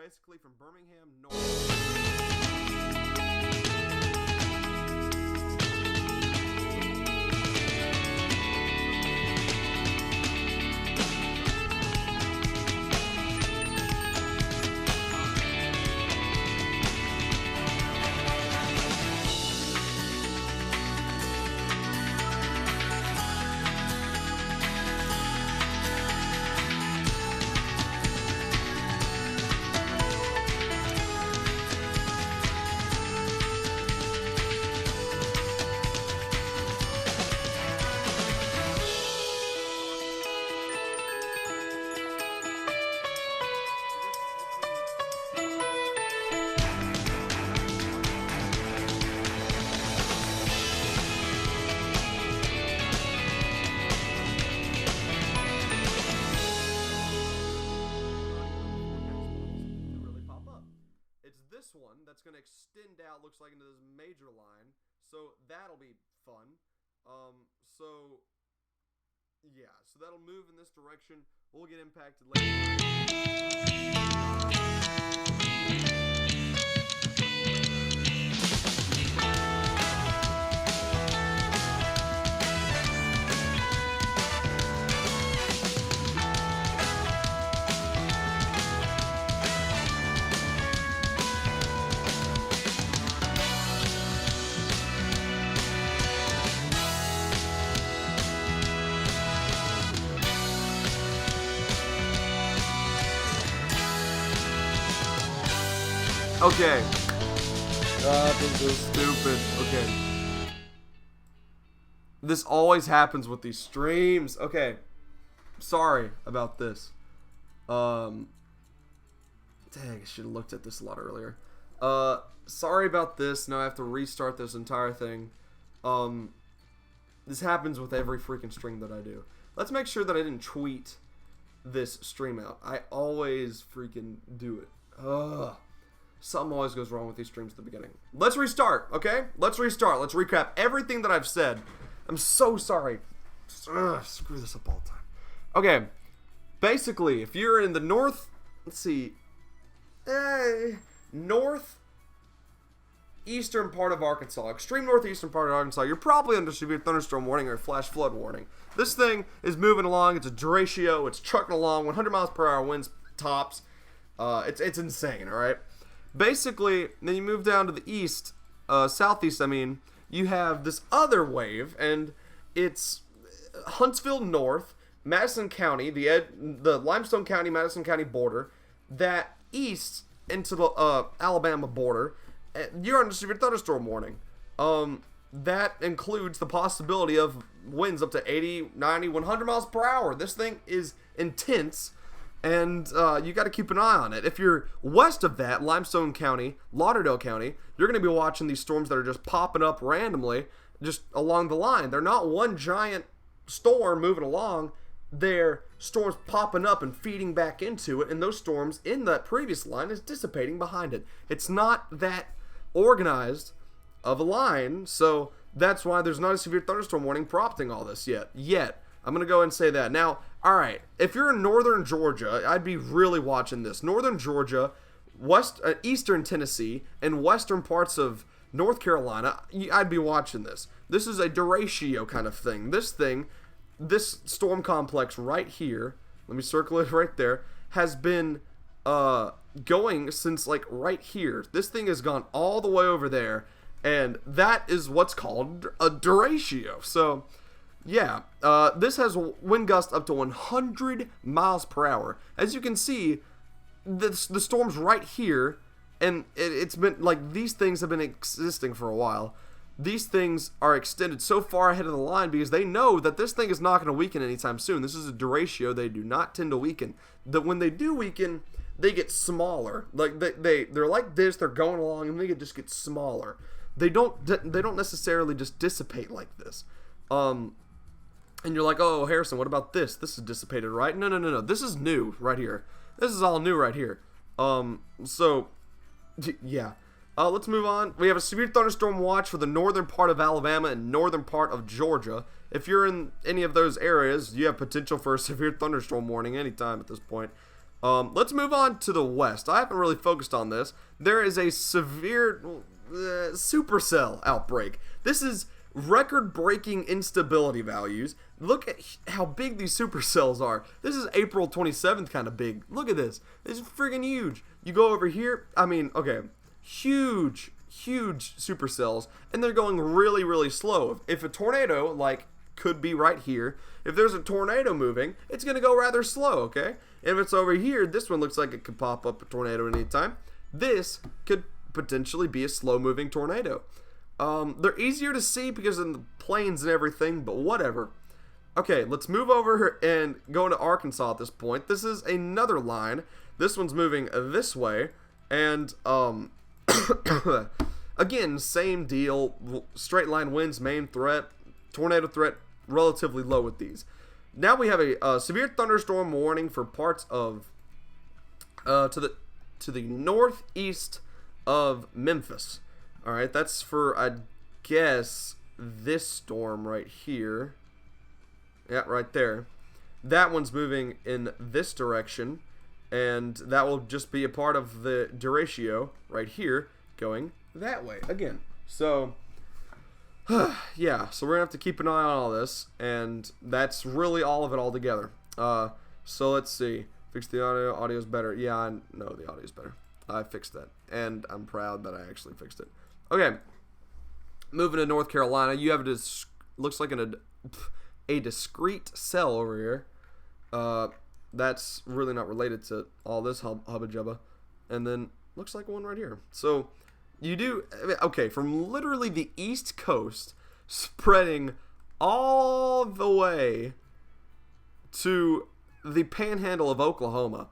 basically from Birmingham north. This one that's going to extend out, looks like, into this major line, so that'll be fun. So that'll move in this direction. We'll get impacted later. Okay. This is stupid. Okay. This always happens with these streams. Okay. Sorry about this. Dang, I should have looked at this a lot earlier. Sorry about this. Now I have to restart this entire thing. This happens with every freaking stream that I do. Let's make sure that I didn't tweet this stream out. I always freaking do it. Ugh. Something always goes wrong with these streams at the beginning. Let's restart, okay? Let's restart. Let's recap everything that I've said. I'm so sorry. Screw this up all the time. Okay. Basically, if you're in the north, let's see, northeastern part of Arkansas, extreme northeastern part of Arkansas, you're probably under severe thunderstorm warning or flash flood warning. This thing is moving along. It's a Derecho. It's trucking along. 100 miles per hour winds tops. It's insane, all right? Basically, then you move down to the east, southeast, you have this other wave, and it's Huntsville North, Madison County, the Limestone County, Madison County border, that east into the Alabama border. You're under severe thunderstorm warning. That includes the possibility of winds up to 80, 90, 100 miles per hour. This thing is intense. And you got to keep an eye on it. If you're west of that, Limestone County, Lauderdale County, you're going to be watching these storms that are just popping up randomly just along the line. They're not one giant storm moving along. They're storms popping up and feeding back into it. And those storms in that previous line is dissipating behind it. It's not that organized of a line. So that's why there's not a severe thunderstorm warning prompting all this yet. I'm going to go ahead and say that. Now, all right, if you're in northern Georgia, I'd be really watching this. Northern Georgia, eastern Tennessee, and western parts of North Carolina, I'd be watching this. This is a Derecho kind of thing. This storm complex right here, let me circle it right there, has been going since like right here. This thing has gone all the way over there, and that is what's called a Derecho. So yeah, this has wind gusts up to 100 miles per hour. As you can see, the storm's right here, and it's been, like, these things have been existing for a while. These things are extended so far ahead of the line because they know that this thing is not going to weaken anytime soon. This is a Derecho. They do not tend to weaken. When they do weaken, they get smaller. Like, they're like this, they're going along, and they just get smaller. They don't necessarily just dissipate like this. And you're like, oh, Harrison, what about this? This is dissipated, right? No. This is new right here. This is all new right here. So, yeah. Let's move on. We have a severe thunderstorm watch for the northern part of Alabama and northern part of Georgia. If you're in any of those areas, you have potential for a severe thunderstorm warning anytime at this point. Let's move on to the west. I haven't really focused on this. There is a severe supercell outbreak. This is record-breaking instability values. Look at how big these supercells are. This is April 27th kind of big. Look at this. This is friggin' huge. You go over here. I mean, okay, huge supercells, and they're going really, really slow. If a tornado, like, could be right here, if there's a tornado moving, it's going to go rather slow, okay? If it's over here, this one looks like it could pop up a tornado at any time. This could potentially be a slow-moving tornado. They're easier to see because of the planes and everything, but whatever. Okay, let's move over and go into Arkansas at this point. This is another line. This one's moving this way, and, again, same deal. Straight line winds, main threat, tornado threat, relatively low with these. Now we have a severe thunderstorm warning for parts of to the northeast of Memphis. All right, that's for, I guess, this storm right here. Yeah, right there. That one's moving in this direction, and that will just be a part of the Derecho right here going that way again. So yeah, so we're gonna have to keep an eye on all this, and that's really all of it all together. So let's see. Fix the audio. Audio's better. Yeah, I know the audio's better. I fixed that, and I'm proud that I actually fixed it. Okay, moving to North Carolina, you have looks like a discrete cell over here. That's really not related to all this hubba jubba, and then looks like one right here. So you do, okay, from literally the East Coast spreading all the way to the panhandle of Oklahoma,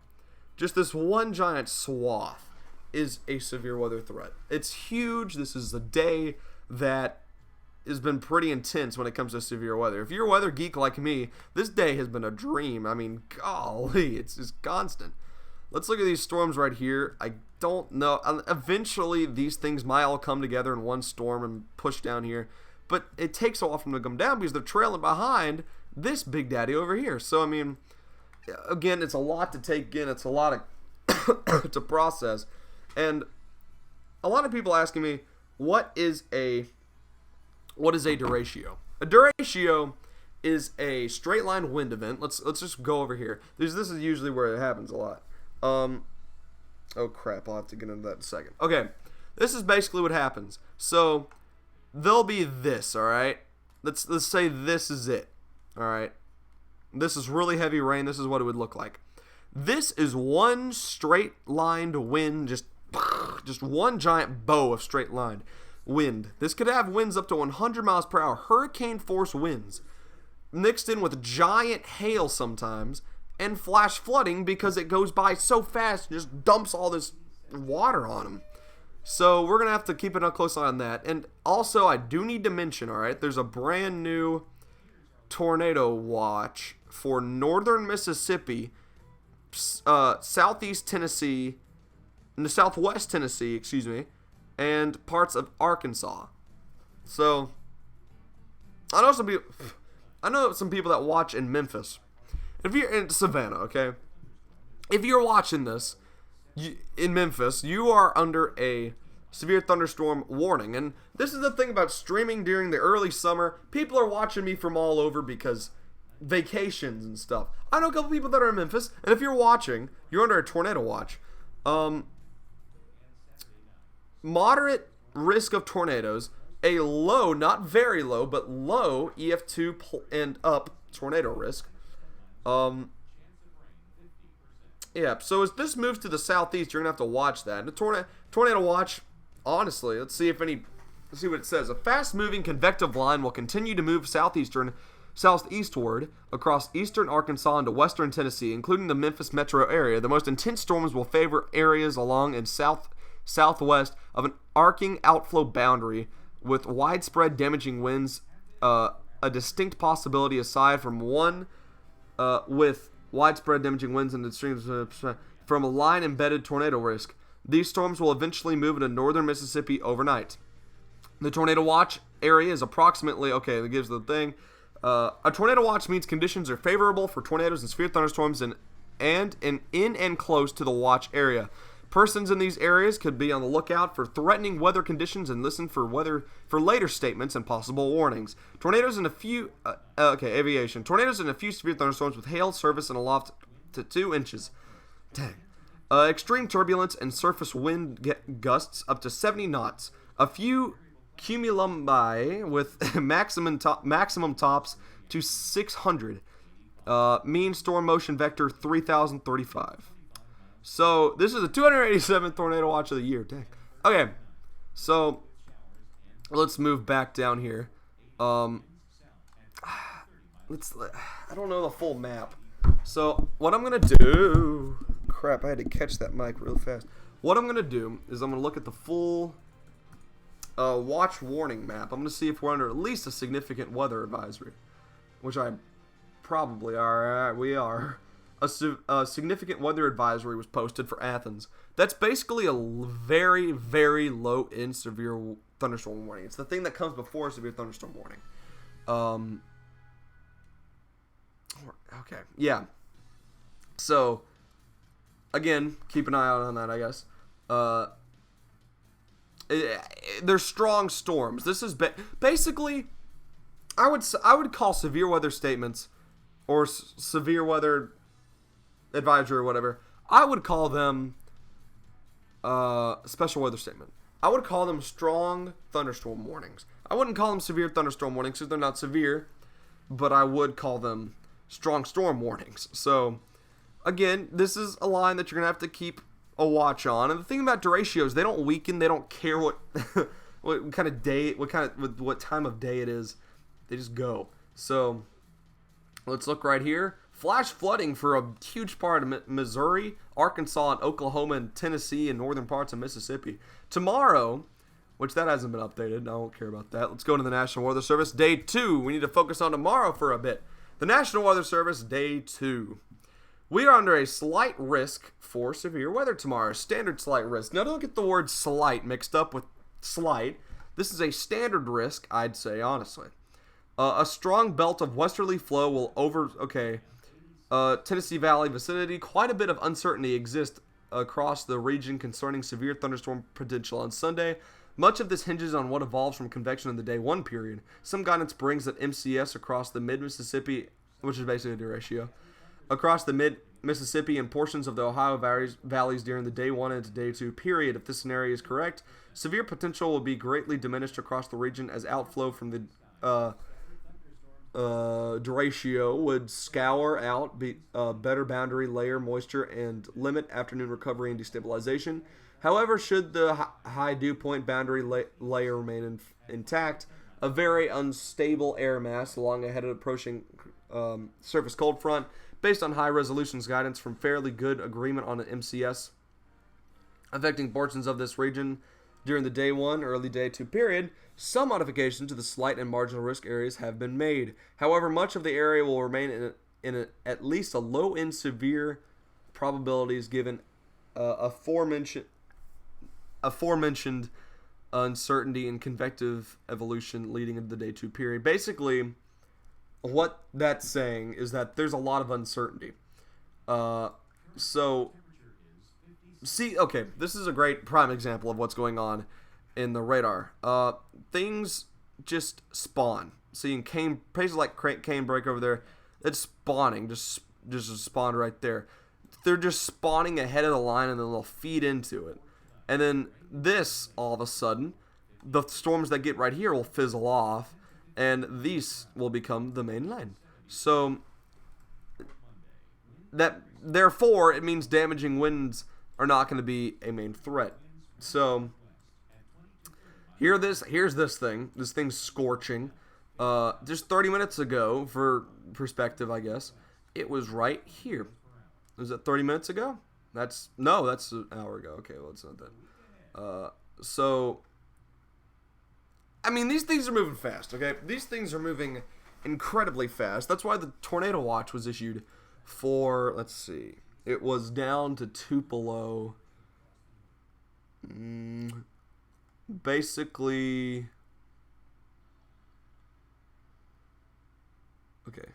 just this one giant swath is a severe weather threat. It's huge. This is a day that has been pretty intense when it comes to severe weather. If you're a weather geek like me, this day has been a dream. I mean, golly, it's just constant. Let's look at these storms right here. I don't know. Eventually, these things might all come together in one storm and push down here. But it takes a while for them to come down because they're trailing behind this Big Daddy over here. So, I mean, again, it's a lot to take in. It's a lot of to process. And a lot of people asking me, what is a derecho? A derecho is a straight line wind event. Let's just go over here. This is usually where it happens a lot. Oh crap, I'll have to get into that in a second. Okay, this is basically what happens. So there'll be this, all right? Let's say this is it, all right? This is really heavy rain. This is what it would look like. This is one straight lined wind, just one giant bow of straight line wind. This could have winds up to 100 miles per hour, hurricane force winds, mixed in with giant hail sometimes, and flash flooding because it goes by so fast and just dumps all this water on them. So we're going to have to keep a close eye on that. And also, I do need to mention, all right, there's a brand new tornado watch for northern Mississippi, southwest Tennessee, excuse me, and parts of Arkansas. So I know some people that watch in Memphis. If you're in Savannah, okay, if you're watching this in Memphis, you are under a severe thunderstorm warning. And this is the thing about streaming during the early summer. People are watching me from all over because vacations and stuff. I know a couple people that are in Memphis, and if you're watching, you're under a tornado watch. Moderate risk of tornadoes, a low, not very low, but low EF2 and up tornado risk. Yeah, so as this moves to the southeast, you're going to have to watch that. And the tornado watch, honestly, let's see what it says. A fast-moving convective line will continue to move southeastward across eastern Arkansas into western Tennessee, including the Memphis metro area. The most intense storms will favor areas along and southwest of an arcing outflow boundary with widespread damaging winds, a distinct possibility aside from one with widespread damaging winds and extremes from a line-embedded tornado risk. These storms will eventually move into northern Mississippi overnight. The tornado watch area is approximately, okay, that gives the thing. A tornado watch means conditions are favorable for tornadoes and severe thunderstorms in in and close to the watch area. Persons in these areas could be on the lookout for threatening weather conditions and listen for later statements and possible warnings. Tornadoes and a few aviation. Tornadoes and a few severe thunderstorms with hail, surface, and aloft to 2 inches. Dang. Extreme turbulence and surface wind gusts up to 70 knots. A few cumulumbi with maximum tops to 600. Mean storm motion vector 3035. So this is the 287th tornado watch of the year. Dang. Okay, so let's move back down here. I don't know the full map. So what I'm gonna do? Crap! I had to catch that mic real fast. What I'm gonna do is I'm gonna look at the full watch warning map. I'm gonna see if we're under at least a significant weather advisory, which I probably are. We are. A significant weather advisory was posted for Athens. That's basically a very, very low-end severe thunderstorm warning. It's the thing that comes before a severe thunderstorm warning. Okay, yeah. So, again, keep an eye out on that, I guess. They're strong storms. This is basically, I would call severe weather statements or severe weather advisory or whatever, I would call them special weather statement. I would call them strong thunderstorm warnings. I wouldn't call them severe thunderstorm warnings because they're not severe, but I would call them strong storm warnings. So, again, this is a line that you're going to have to keep a watch on. And the thing about Derecho is they don't weaken. They don't care what what kind of day, what time of day it is. They just go. So, let's look right here. Flash flooding for a huge part of Missouri, Arkansas, and Oklahoma, and Tennessee, and northern parts of Mississippi. Tomorrow, which that hasn't been updated. I don't care about that. Let's go to the National Weather Service. Day 2. We need to focus on tomorrow for a bit. The National Weather Service, Day 2. We are under a slight risk for severe weather tomorrow. Standard slight risk. Now, don't get the word slight mixed up with slight. This is a standard risk, I'd say, honestly. A strong belt of westerly flow will Tennessee Valley vicinity. Quite a bit of uncertainty exists across the region concerning severe thunderstorm potential on Sunday. Much of this hinges on what evolves from convection in the day 1 period. Some guidance brings that MCS across the mid-Mississippi, which is basically a Derecho, across the mid-Mississippi and portions of the Ohio valleys during the day 1 and day 2 period. If this scenario is correct, severe potential will be greatly diminished across the region as outflow from the Derecho would scour out better boundary layer moisture and limit afternoon recovery and destabilization. However, should the high dew point boundary layer remain intact, a very unstable air mass along ahead of approaching surface cold front, based on high resolutions guidance from fairly good agreement on an MCS, affecting portions of this region during the day 1, early day 2 period, some modifications to the slight and marginal risk areas have been made. However, much of the area will remain in at least a low-end severe probabilities given aforementioned uncertainty and convective evolution leading into the day 2 period. Basically, what that's saying is that there's a lot of uncertainty. This is a great prime example of what's going on in the radar. Things just spawn. Seeing places like Canebrake over there, it's spawning, just spawned right there. They're just spawning ahead of the line, and then they'll feed into it. And then this, all of a sudden, the storms that get right here will fizzle off, and these will become the main line. So therefore, it means damaging winds are not going to be a main threat. So here's this thing. This thing's scorching. Just 30 minutes ago, for perspective, I guess, it was right here. Was it 30 minutes ago? That's an hour ago. Okay, well, it's not that. So, I mean, these things are moving fast, okay? These things are moving incredibly fast. That's why the tornado watch was issued for, let's see, it was down to Tupelo. Basically, okay.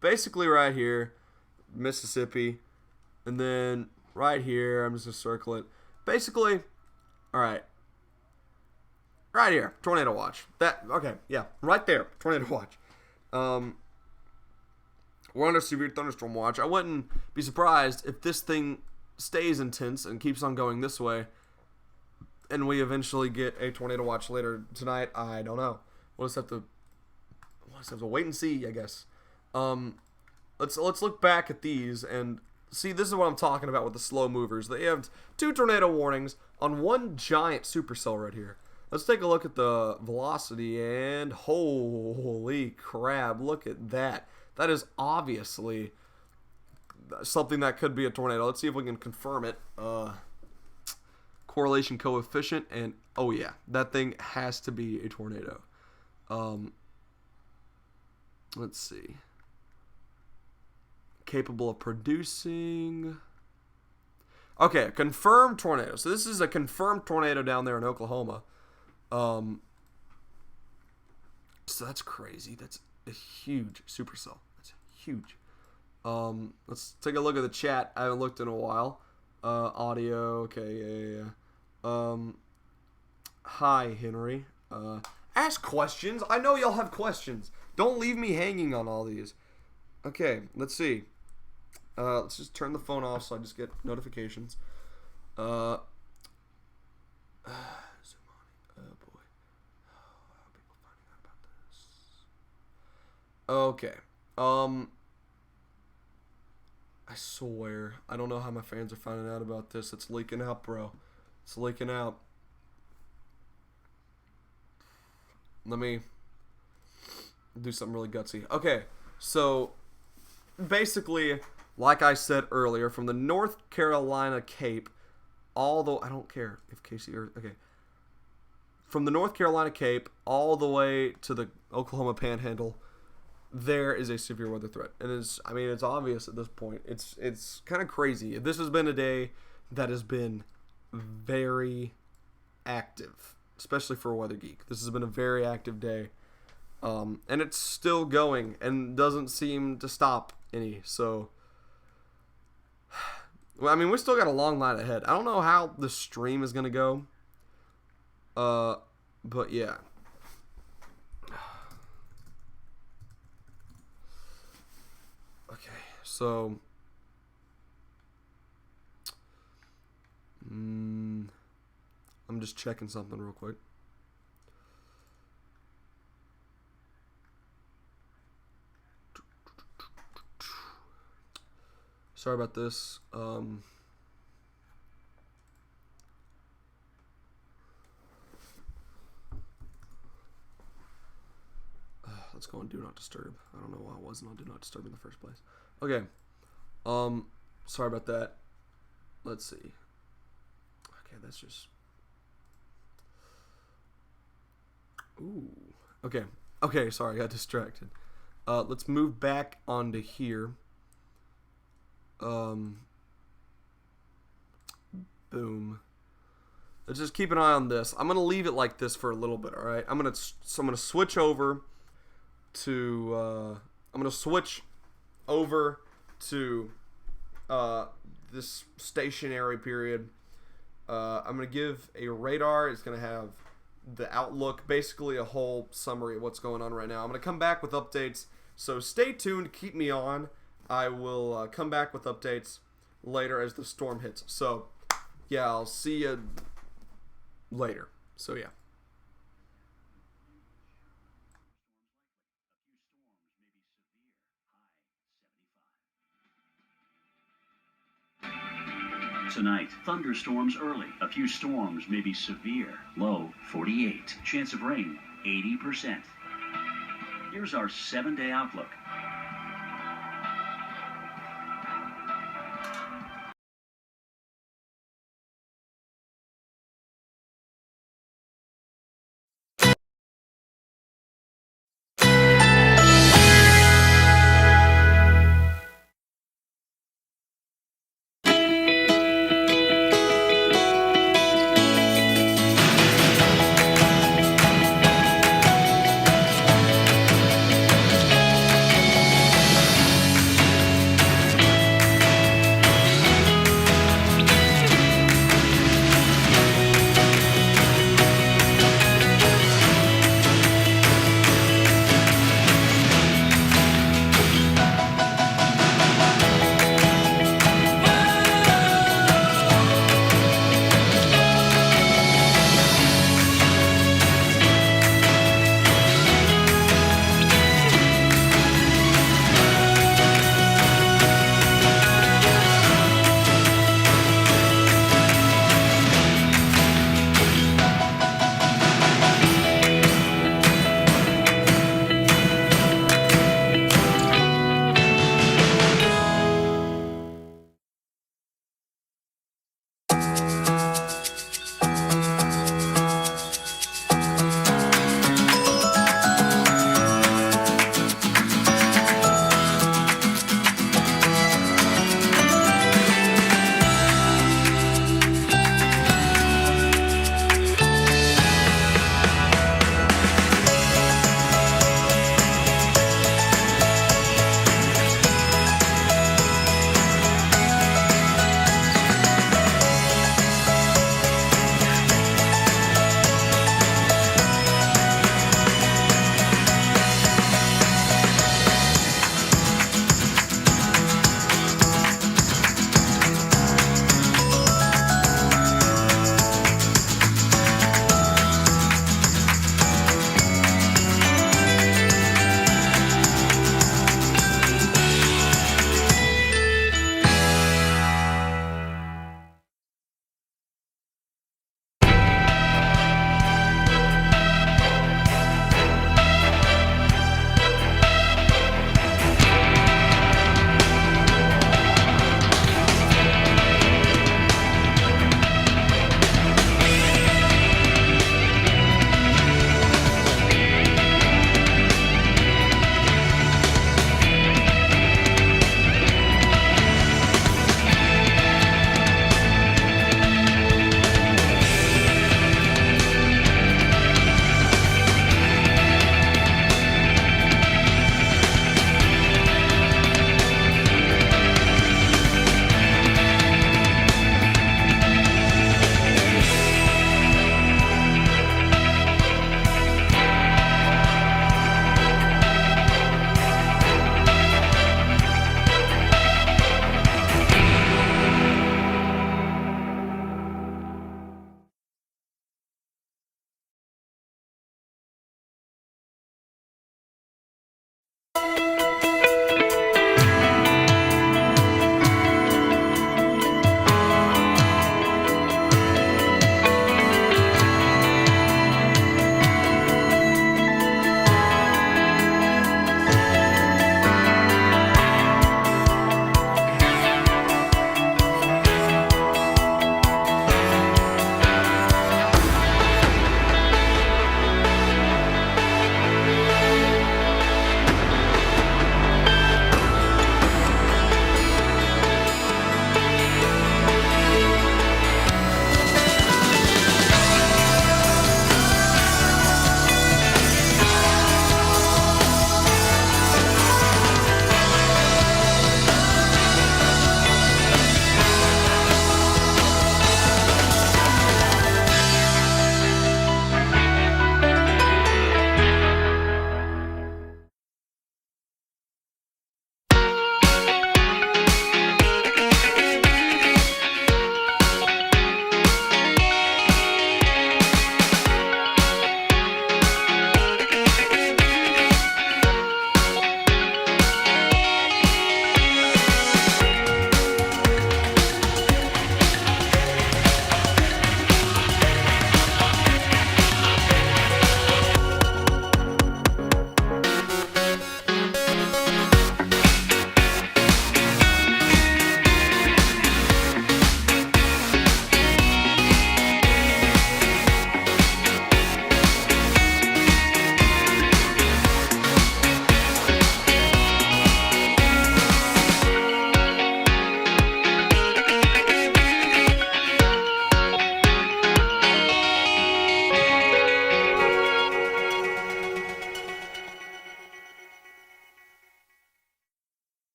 Basically right here, Mississippi, And then right here, I'm just going to circle it. Basically, all right. Right here, tornado watch. Okay, yeah, right there, tornado watch. We're under severe thunderstorm watch. I wouldn't be surprised if this thing stays intense and keeps on going this way, and we eventually get a tornado watch later tonight. I don't know. We'll just have to wait and see, I guess. Let's look back at these and see. This is what I'm talking about with the slow movers. They have 2 tornado warnings on one giant supercell right here. Let's take a look at the velocity, and holy crap, look at that. That is obviously something that could be a tornado. Let's see if we can confirm it. Correlation coefficient, and oh yeah, that thing has to be a tornado. Let's see. Capable of producing. Okay, confirmed tornado. So this is a confirmed tornado down there in Oklahoma. So that's crazy. That's a huge supercell. That's huge. Let's take a look at the chat. I haven't looked in a while. Audio. Okay, yeah. Hi, Henry. Ask questions. I know y'all have questions. Don't leave me hanging on all these. Okay, let's see. Let's just turn the phone off so I just get notifications. Oh boy. How are people finding out about this? Okay. I swear, I don't know how my fans are finding out about this. It's leaking out, bro. It's leaking out. Let me do something really gutsy. Okay, so basically, like I said earlier, from the North Carolina Cape, although I don't care if Casey or okay, from the North Carolina Cape all the way to the Oklahoma Panhandle, there is a severe weather threat, and it's obvious at this point. It's kind of crazy. This has been a day that has been very active, especially for a weather geek. This has been a very active day, and it's still going and doesn't seem to stop any. So, well, I mean, we still got a long line ahead. I don't know how the stream is gonna go, but yeah. Okay, so I'm just checking something real quick. Sorry about this. Let's go on Do Not Disturb. I don't know why I wasn't on Do Not Disturb in the first place. Okay. Sorry about that. Let's see. Okay, that's just... Ooh. Okay. Okay, sorry, I got distracted. Let's move back onto here. Boom. Let's just keep an eye on this. I'm gonna leave it like this for a little bit, alright? I'm gonna switch over to this stationary period. I'm gonna give a radar. It's gonna have the outlook, basically a whole summary of what's going on right now. I'm gonna come back with updates, so stay tuned, keep me on. I will come back with updates later as the storm hits. So yeah, I'll see you later. So yeah. Tonight, thunderstorms early. A few storms may be severe. Low 48. Chance of rain 80%. Here's our 7-day outlook.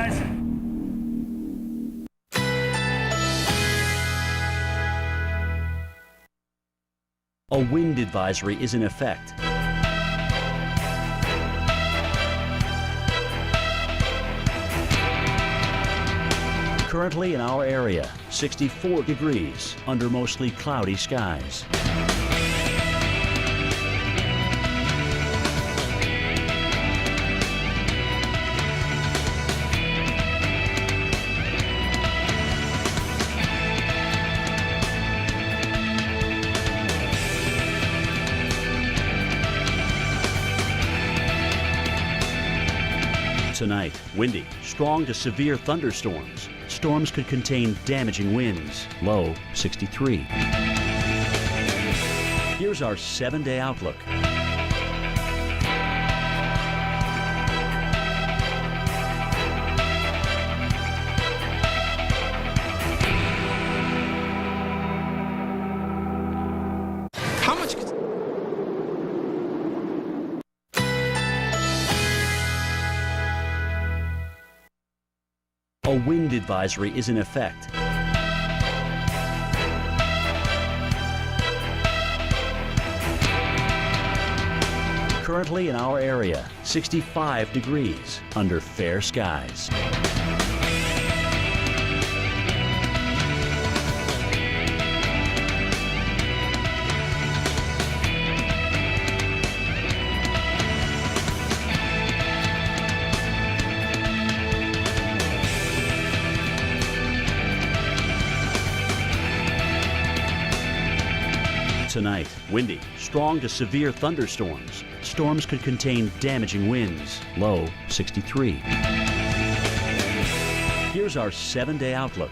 guys. A wind advisory is in effect. Currently in our area, 64 degrees under mostly cloudy skies. Tonight, windy, strong to severe thunderstorms. Storms could contain damaging winds. Low 63. Here's our 7-day outlook. How much? A wind advisory is in effect. Currently in our area, 65 degrees under fair skies. Tonight, windy, strong to severe thunderstorms. Storms could contain damaging winds. Low 63. Here's our 7-day outlook.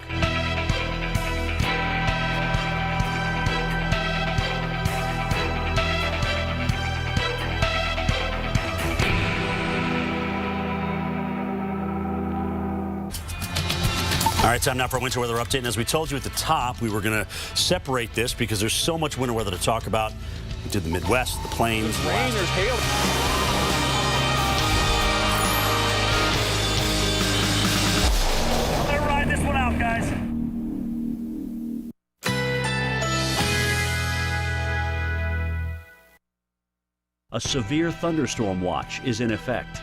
All right, time now for a winter weather update. And as we told you at the top, we were going to separate this because there's so much winter weather to talk about. We did the Midwest, the plains, Rain, there's hail. Let me ride this one out, guys. A severe thunderstorm watch is in effect.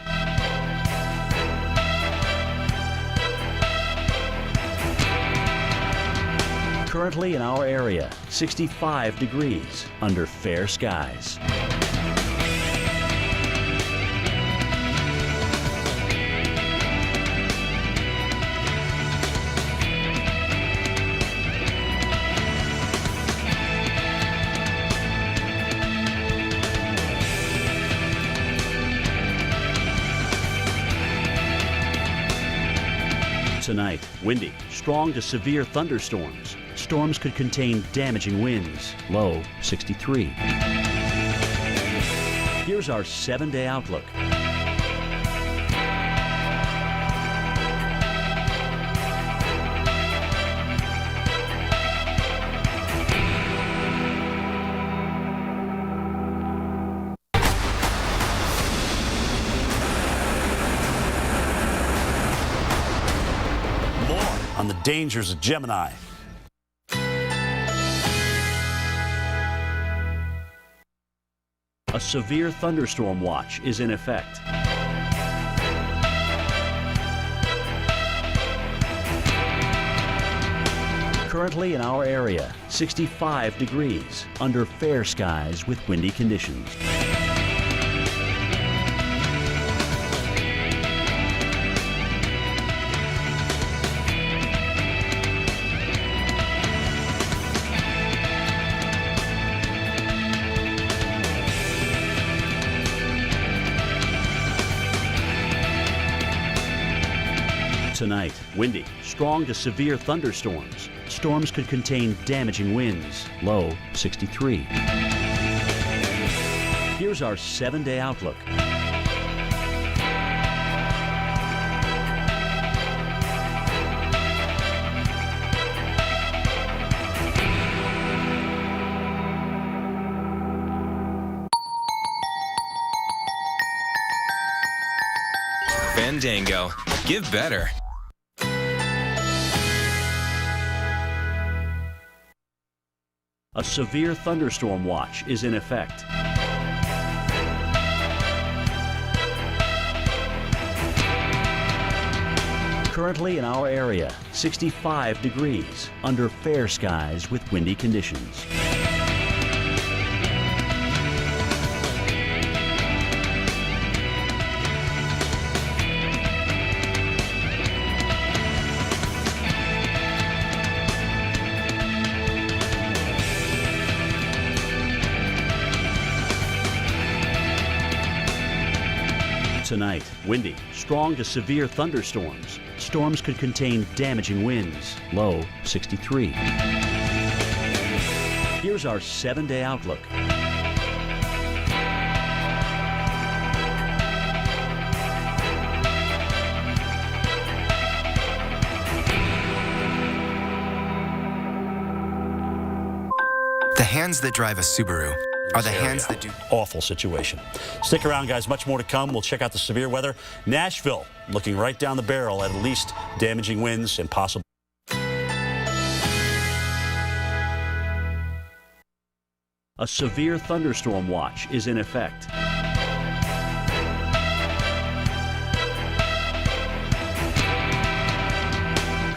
Currently in our area, 65 degrees under fair skies. Tonight, windy, strong to severe thunderstorms. Storms could contain damaging winds. Low 63. Here's our 7-day outlook. More on the dangers of Gemini. A severe thunderstorm watch is in effect. Currently in our area, 65 degrees under fair skies with windy conditions. Tonight, windy, strong to severe thunderstorms. Storms could contain damaging winds. Low 63. Here's our 7-day outlook. Fandango. Give better. A severe thunderstorm watch is in effect. Currently in our area, 65 degrees under fair skies with windy conditions. Tonight, windy, strong to severe thunderstorms. Storms could contain damaging winds, low 63. Here's our 7-day outlook. The hands that drive a Subaru are the hands that do. Awful situation. Stick around, guys. Much more to come. We'll check out the severe weather. Nashville looking right down the barrel at least damaging winds and possible. A severe thunderstorm watch is in effect.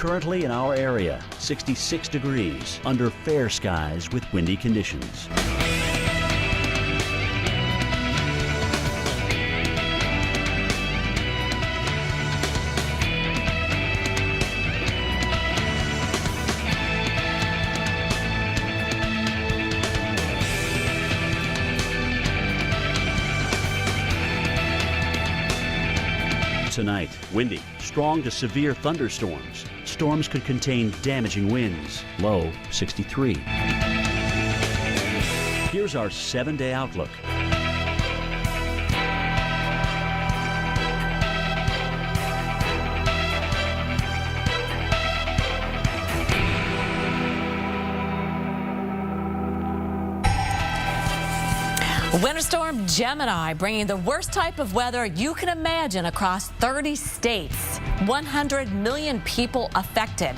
Currently in our area, 66 degrees under fair skies with windy conditions. Tonight, windy, strong to severe thunderstorms. Storms could contain damaging winds, low 63. Here's our 7-day outlook. Winter Storm Gemini bringing the worst type of weather you can imagine across 30 states. 100 million people affected.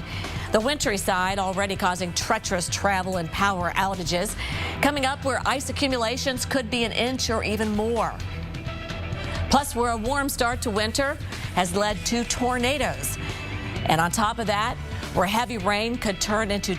The wintry side already causing treacherous travel and power outages. Coming up where ice accumulations could be an inch or even more. Plus, where a warm start to winter has led to tornadoes. And on top of that, where heavy rain could turn into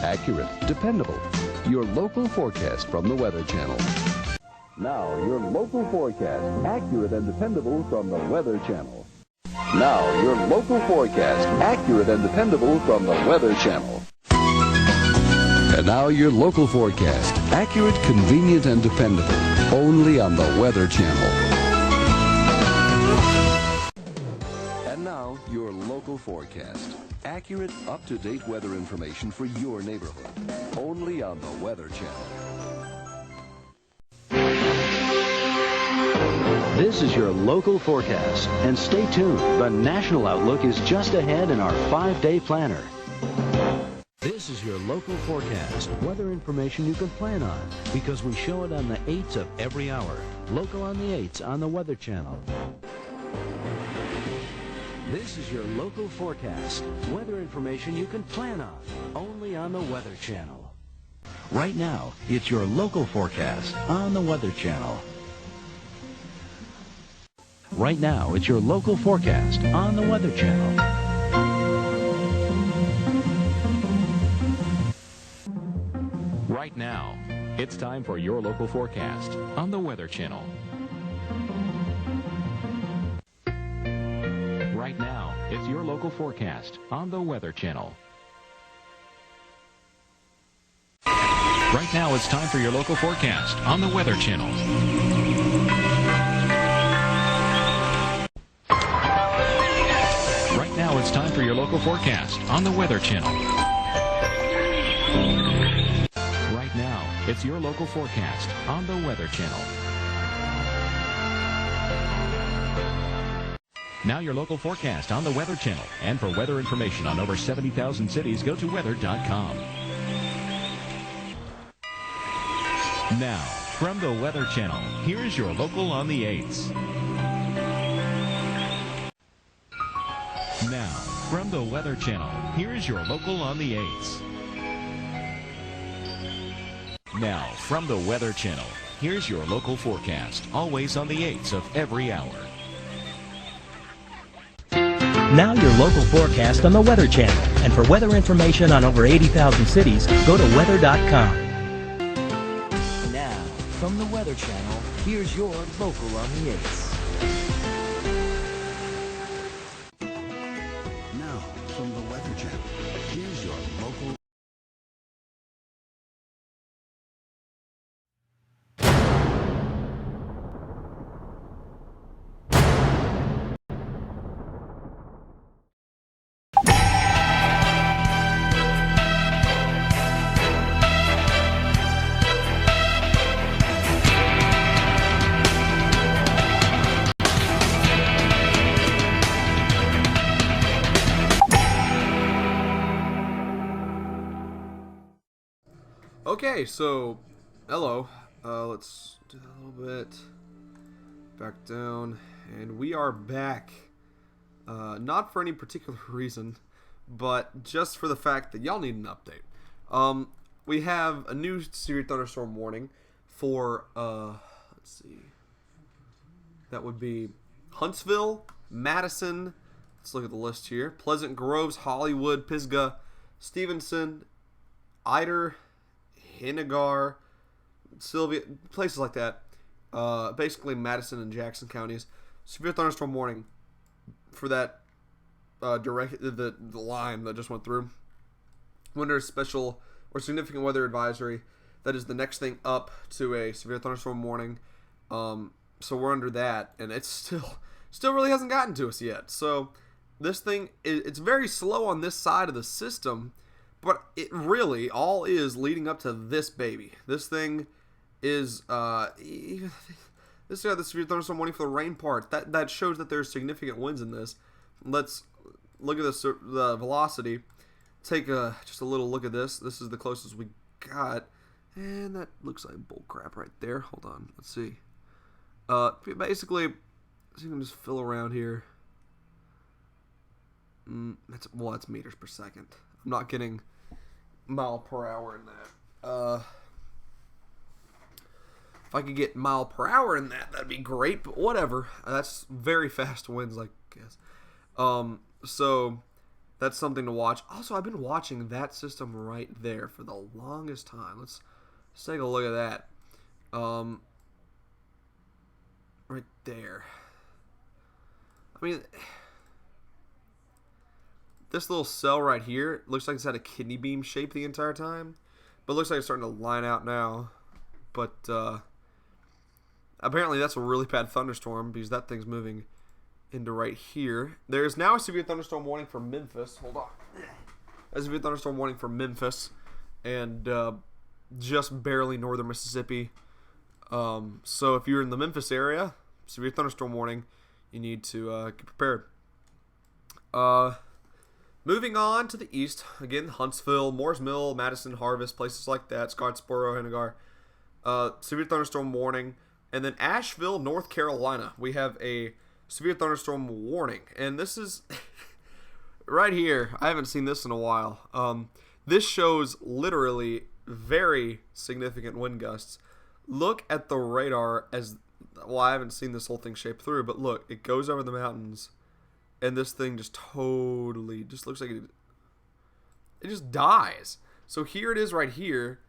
accurate, dependable. Your local forecast from the Weather Channel. Now, your local forecast, accurate and dependable from the Weather Channel. Now, your local forecast, accurate and dependable from the Weather Channel. And now, your local forecast, accurate, convenient, and dependable, only on the Weather Channel. And now, your local forecast, accurate, up-to-date weather information for your neighborhood, only on the Weather Channel. This is your local forecast, and stay tuned. The national outlook is just ahead in our 5-day planner. This is your local forecast, weather information you can plan on, because we show it on the 8s of every hour. Local on the 8s on the Weather Channel. This is your local forecast, weather information you can plan on, only on the Weather Channel. Right now, it's your local forecast on the Weather Channel. Right now, it's your local forecast on the Weather Channel. Right now, it's time for your local forecast on the Weather Channel. Right now, it's your local forecast on the Weather Channel. Right now, it's time for your local forecast on the Weather Channel. Right now, it's time for your local forecast on the Weather Channel. Right now, it's your local forecast on the Weather Channel. Now your local forecast on the Weather Channel. And for weather information on over 70,000 cities, go to weather.com. Now, from the Weather Channel, here's your local on the 8s. Now, from the Weather Channel, here's your local on the 8s. Now, from the Weather Channel, here's your local forecast, always on the 8s of every hour. Now your local forecast on the Weather Channel. And for weather information on over 80,000 cities, go to weather.com. Now, from the Weather Channel, here's your local on the 8s. Now, from the Weather Channel, here's your local. Okay, so, hello. Let's do that a little bit. Back down. And we are back. Not for any particular reason, but just for the fact that y'all need an update. We have a new severe thunderstorm warning for, let's see. That would be Huntsville, Madison. Let's look at the list here. Pleasant Groves, Hollywood, Pisgah, Stevenson, Ider, Hennigar, Sylvia, places like that. Basically Madison and Jackson counties. Severe thunderstorm warning for that the line that just went through. Winter special or significant weather advisory. That is the next thing up to a severe thunderstorm warning. So we're under that, and it's still really hasn't gotten to us yet. So this thing, it's very slow on this side of the system. But it really all is leading up to this baby. This thing is this got the severe thunderstorm warning for the rain part. That shows that there's significant winds in this. Let's look at the velocity. Take just a little look at this. This is the closest we got, and that looks like bull crap right there. Hold on, let's see. Basically, so you can just fill around here. That's meters per second. I'm not getting mile per hour in that. If I could get mile per hour in that, that'd be great, but whatever. That's very fast winds, I guess. So that's something to watch. Also, I've been watching that system right there for the longest time. Let's take a look at that. Right there. I mean, this little cell right here looks like it's had a kidney bean shape the entire time, but it looks like it's starting to line out now. But apparently that's a really bad thunderstorm because that thing's moving into right here. There's now a severe thunderstorm warning for Memphis. Hold on. There's a severe thunderstorm warning for Memphis and just barely northern Mississippi. So if you're in the Memphis area, severe thunderstorm warning, you need to get prepared. Moving on to the east, again, Huntsville, Moores Mill, Madison, Harvest, places like that, Scottsboro, Hennigar, severe thunderstorm warning. And then Asheville, North Carolina, we have a severe thunderstorm warning. And this is right here. I haven't seen this in a while. This shows literally very significant wind gusts. Look at the radar as, well, I haven't seen this whole thing shape through, but look, it goes over the mountains, and this thing just totally just looks like it just dies. So here it is right here.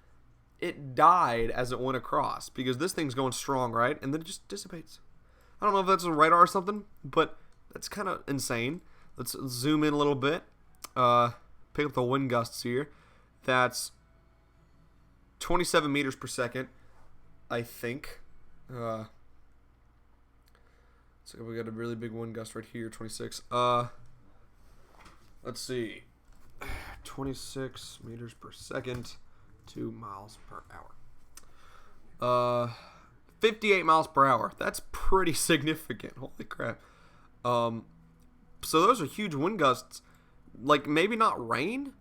It died as it went across because this thing's going strong, right? And then it just dissipates. I don't know if that's a radar or something, but that's kind of insane. Let's zoom in a little bit. Pick up the wind gusts here. That's 27 meters per second, I think. So we got a really big wind gust right here, 26. Let's see. 26 meters per second, 2 miles per hour. 58 miles per hour. That's pretty significant. Holy crap. So those are huge wind gusts. Like, maybe not rain,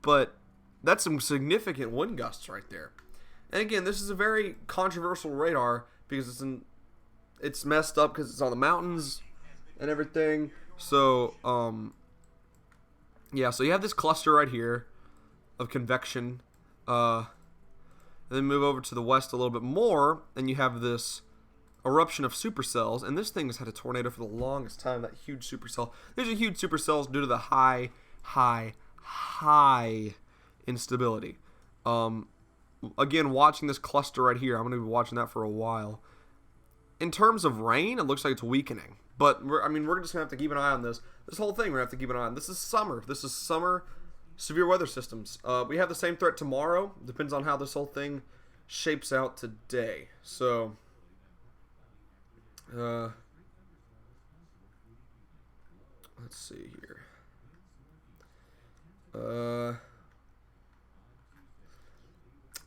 but that's some significant wind gusts right there. And again, this is a very controversial radar because it's messed up because it's on the mountains and everything. So, yeah, so you have this cluster right here of convection. And then move over to the west a little bit more, and you have this eruption of supercells. And this thing has had a tornado for the longest time, that huge supercell. These are huge supercells due to the high instability. Again, watching this cluster right here, I'm going to be watching that for a while. In terms of rain, it looks like it's weakening. But, we're just going to have to keep an eye on this. This whole thing we're going to have to keep an eye on. This is summer. This is summer severe weather systems. We have the same threat tomorrow. Depends on how this whole thing shapes out today. So, let's see here.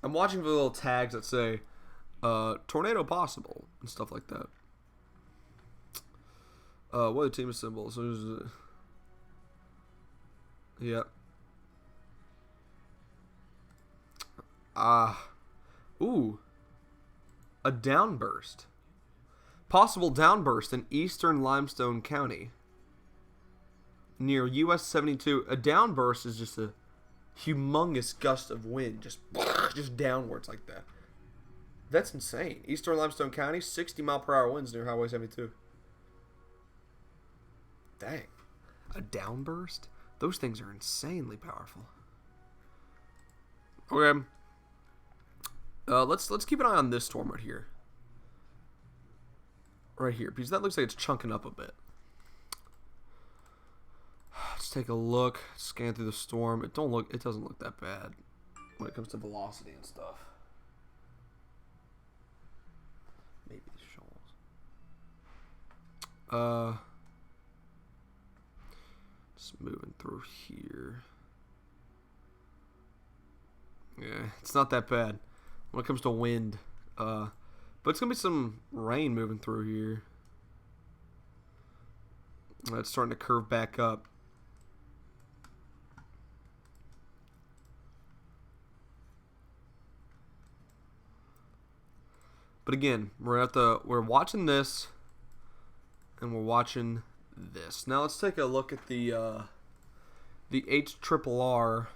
I'm watching for the little tags that say tornado possible and stuff like that. Weather team symbols. Yeah. Ooh. A downburst. Possible downburst in eastern Limestone County. Near US 72. A downburst is just a humongous gust of wind. Just downwards like that. That's insane. Eastern Limestone County, 60 mile per hour winds near Highway 72. Dang. A downburst? Those things are insanely powerful. Okay. Let's keep an eye on this storm right here. Right here, because that looks like it's chunking up a bit. Let's take a look. Scan through the storm. It doesn't look that bad when it comes to velocity and stuff. Maybe the shoals. Just moving through here. Yeah, it's not that bad when it comes to wind. But it's going to be some rain moving through here. It's starting to curve back up. But again, we're watching this, and we're watching this. Now let's take a look at the HRRR.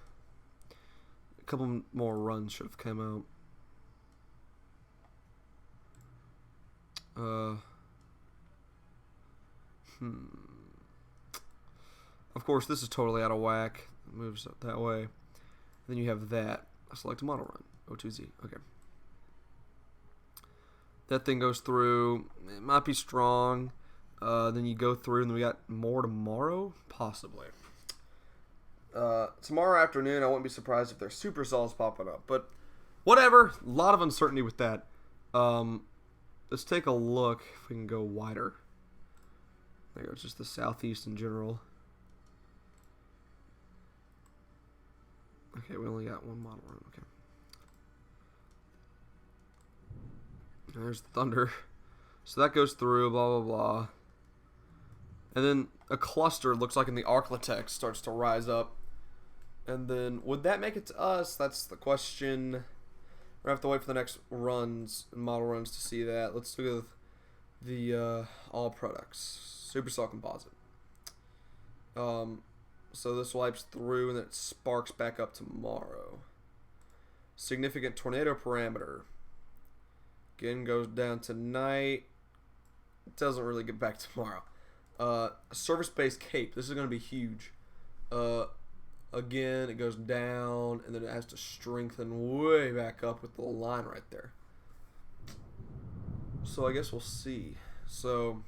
A couple more runs should have come out. Of course, this is totally out of whack. It moves up that way. Then you have that. I select model run. O2Z. Okay. That thing goes through. It might be strong. Then you go through, and then we got more tomorrow? Possibly. Tomorrow afternoon, I wouldn't be surprised if there's supercells popping up. But whatever. A lot of uncertainty with that. Let's take a look if we can go wider. There goes just the southeast in general. Okay, we only got one model run. Okay. There's the thunder. So that goes through, blah, blah, blah. And then a cluster, looks like in the Arclitex, starts to rise up. And then, would that make it to us? That's the question. We're going to have to wait for the next runs, model runs, to see that. Let's look at the all products. Supercell composite. So this wipes through and then it sparks back up tomorrow. Significant tornado parameter. Again, goes down tonight. It doesn't really get back tomorrow. Service-based cape. This is going to be huge. Again, it goes down and then it has to strengthen way back up with the line right there. So I guess we'll see. So,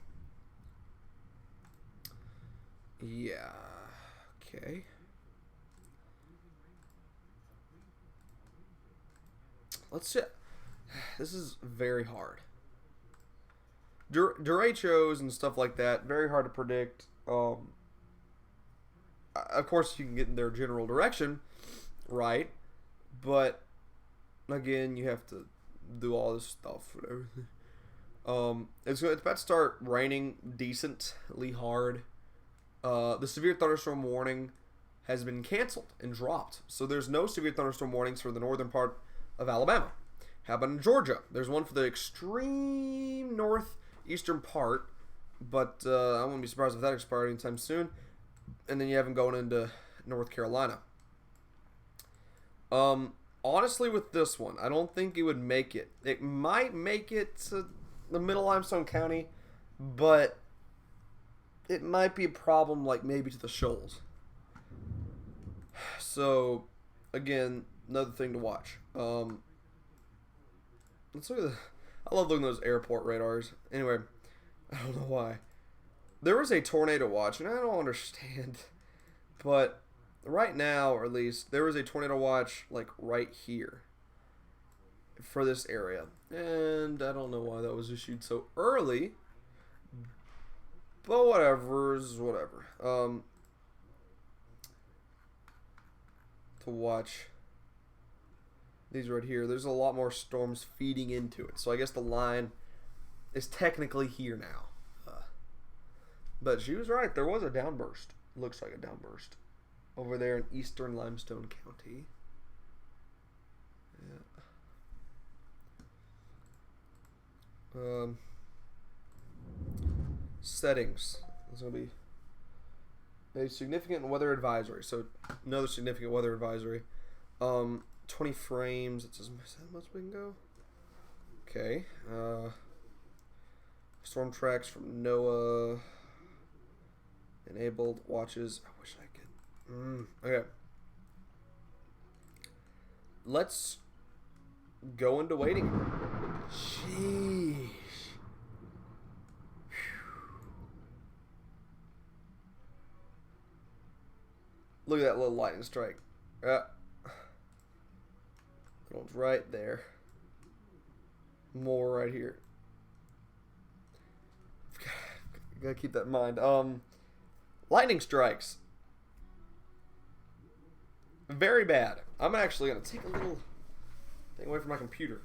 yeah. Okay. Let's see. This is very hard. Derechos and stuff like that, very hard to predict. Of course, you can get in their general direction, right? But again, you have to do all this stuff and everything. It's about to start raining decently hard. The severe thunderstorm warning has been canceled and dropped. So there's no severe thunderstorm warnings for the northern part of Alabama. How about in Georgia? There's one for the extreme northeastern part, but I wouldn't be surprised if that expired anytime soon. And then you have them going into North Carolina. Honestly, with this one, I don't think it would make it. It might make it to the Middle Limestone County, but it might be a problem, like maybe to the shoals. So, again, another thing to watch. Let's look at the. I love looking at those airport radars. Anyway, I don't know why. There was a tornado watch, and I don't understand. But right now, or at least, there was a tornado watch like right here for this area, and I don't know why that was issued so early. But whatever is whatever. To watch these right here, there's a lot more storms feeding into it. So I guess the line is technically here now. But she was right. There was a downburst. Looks like a downburst over there in eastern Limestone County. Yeah. Settings. It's going to be a significant weather advisory. So another significant weather advisory. 20 frames. It says how much we can go. Okay. Storm tracks from NOAA. Enabled watches. I wish I could. Okay. Let's go into waiting. Sheesh. Look at that little lightning strike. That one's right there. More right here. Gotta keep that in mind. Lightning strikes. Very bad. I'm actually gonna take a little thing away from my computer.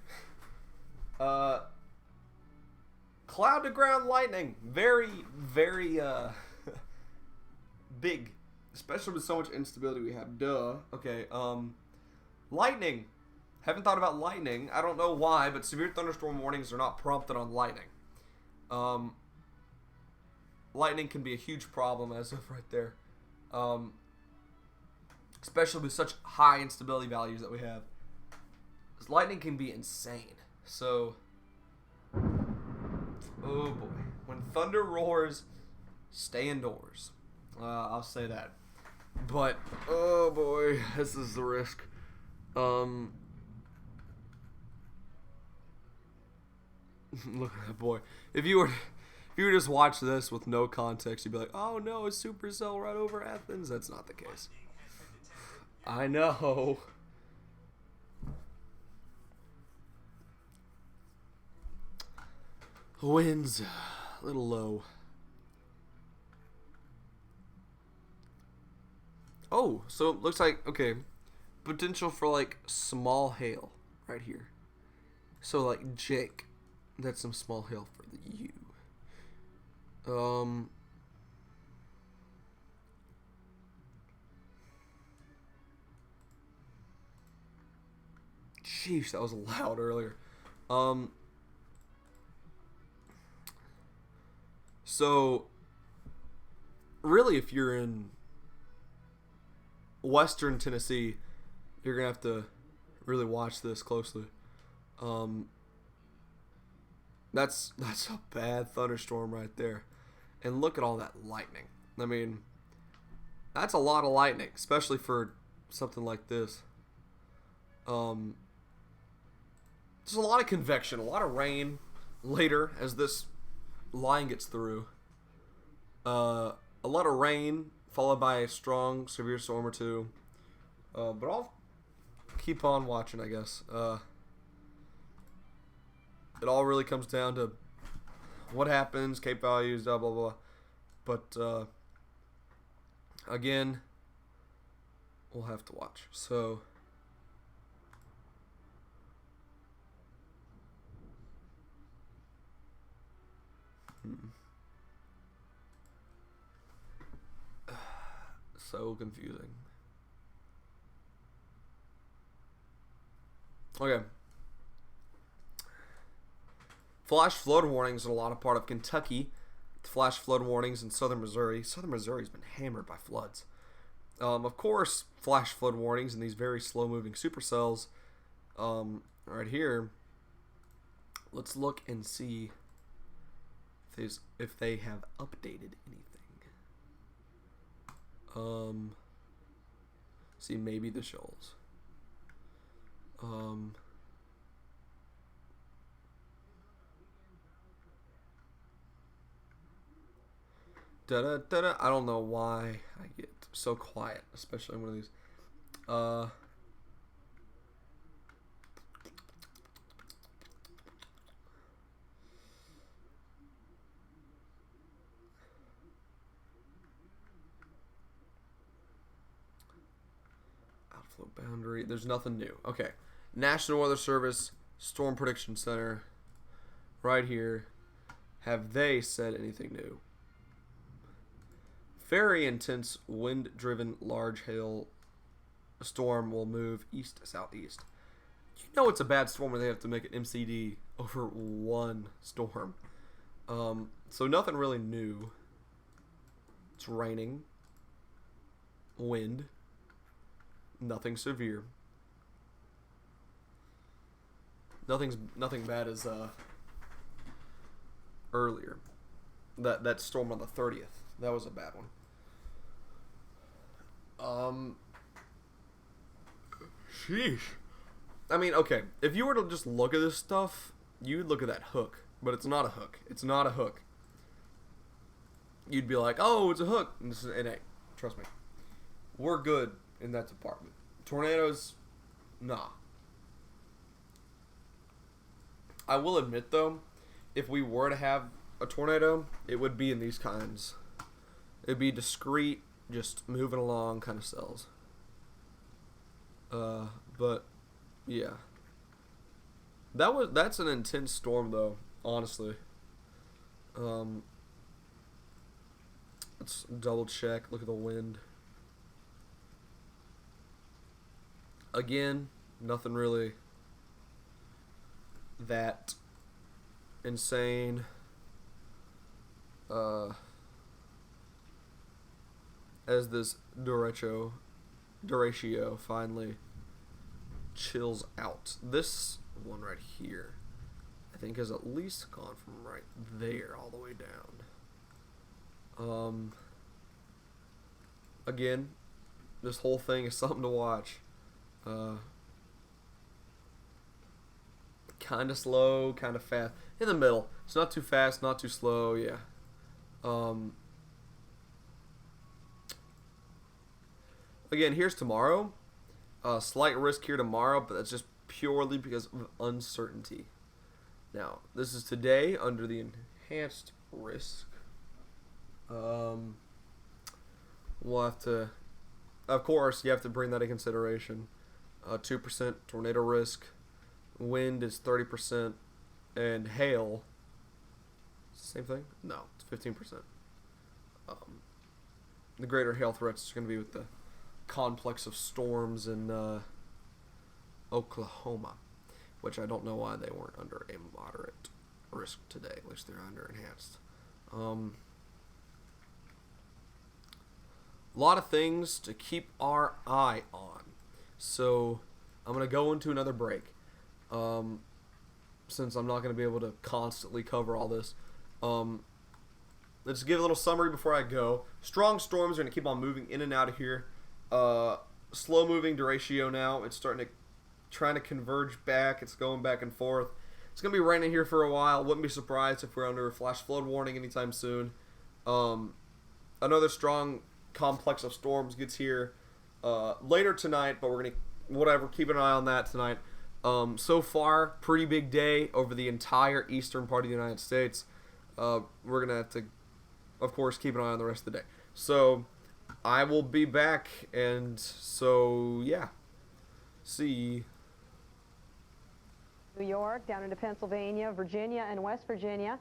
Cloud to ground lightning. Very, very big. Especially with so much instability we have. Duh. Okay, lightning. Haven't thought about lightning. I don't know why, but severe thunderstorm warnings are not prompted on lightning. Lightning can be a huge problem as of right there. Especially with such high instability values that we have. Lightning can be insane. So, oh boy. When thunder roars, stay indoors. I'll say that. But oh boy, this is the risk. Look at that boy. If you were just watch this with no context, you'd be like, "Oh no, a supercell right over Athens." That's not the case. I know. Winds a little low. Oh, so it looks like, okay, potential for like small hail right here. So like Jake, that's some small hail for the U. Sheesh, that was loud earlier. So really, if you're in Western Tennessee, you're gonna have to really watch this closely. That's a bad thunderstorm right there, and look at all that lightning. I mean, that's a lot of lightning, especially for something like this. There's a lot of convection, a lot of rain later as this line gets through. A lot of rain followed by a strong, severe storm or two. But I'll keep on watching, I guess. It all really comes down to what happens, Cape values, blah, blah, blah. But, again, we'll have to watch. So, so confusing. Okay. Flash flood warnings in a lot of part of Kentucky. Flash flood warnings in southern Missouri. Southern Missouri's been hammered by floods. Of course, flash flood warnings in these very slow-moving supercells. Right here. Let's look and see if they have updated anything. See, maybe the shoals. I don't know why I get so quiet, especially in one of these. Outflow boundary. There's nothing new. Okay. National Weather Service Storm Prediction Center. Right here. Have they said anything new? Very intense wind-driven large hail storm will move east-southeast. You know it's a bad storm when they have to make an MCD over one storm. So nothing really new. It's raining. Wind. Nothing severe. Nothing bad as earlier. That storm on the 30th. That was a bad one. Sheesh. I mean, okay. If you were to just look at this stuff, you'd look at that hook. But it's not a hook. It's not a hook. You'd be like, oh, it's a hook. And it ain't. Trust me. We're good in that department. Tornadoes, nah. I will admit, though, if we were to have a tornado, it would be in these kinds. It'd be discreet, just moving along kind of cells. But yeah. That's an intense storm though, honestly. Let's double check, look at the wind. Again, nothing really that insane. As this Derecho finally chills out. This one right here, I think, has at least gone from right there all the way down. again, this whole thing is something to watch. Kind of slow, kind of fast. In the middle. It's not too fast, not too slow, yeah. Again, here's tomorrow. Slight risk here tomorrow, but that's just purely because of uncertainty. Now, this is today under the enhanced risk. We'll have to, of course, you have to bring that in consideration. 2% tornado risk. Wind is 30%. And hail, same thing? No, it's 15%. The greater hail threats are going to be with the complex of storms in Oklahoma, which I don't know why they weren't under a moderate risk today. At least they're under enhanced. A lot of things to keep our eye on. So I'm going to go into another break. Since I'm not going to be able to constantly cover all this. Let's give a little summary before I go. Strong storms are going to keep on moving in and out of here. Slow moving derecho now. It's trying to converge back. It's going back and forth. It's going to be raining here for a while. Wouldn't be surprised if we're under a flash flood warning anytime soon. Another strong complex of storms gets here later tonight, but we're going to, keep an eye on that tonight. So far, pretty big day over the entire eastern part of the United States. We're going to have to, of course, keep an eye on the rest of the day. So, I will be back, and so, yeah. See. New York, down into Pennsylvania, Virginia, and West Virginia.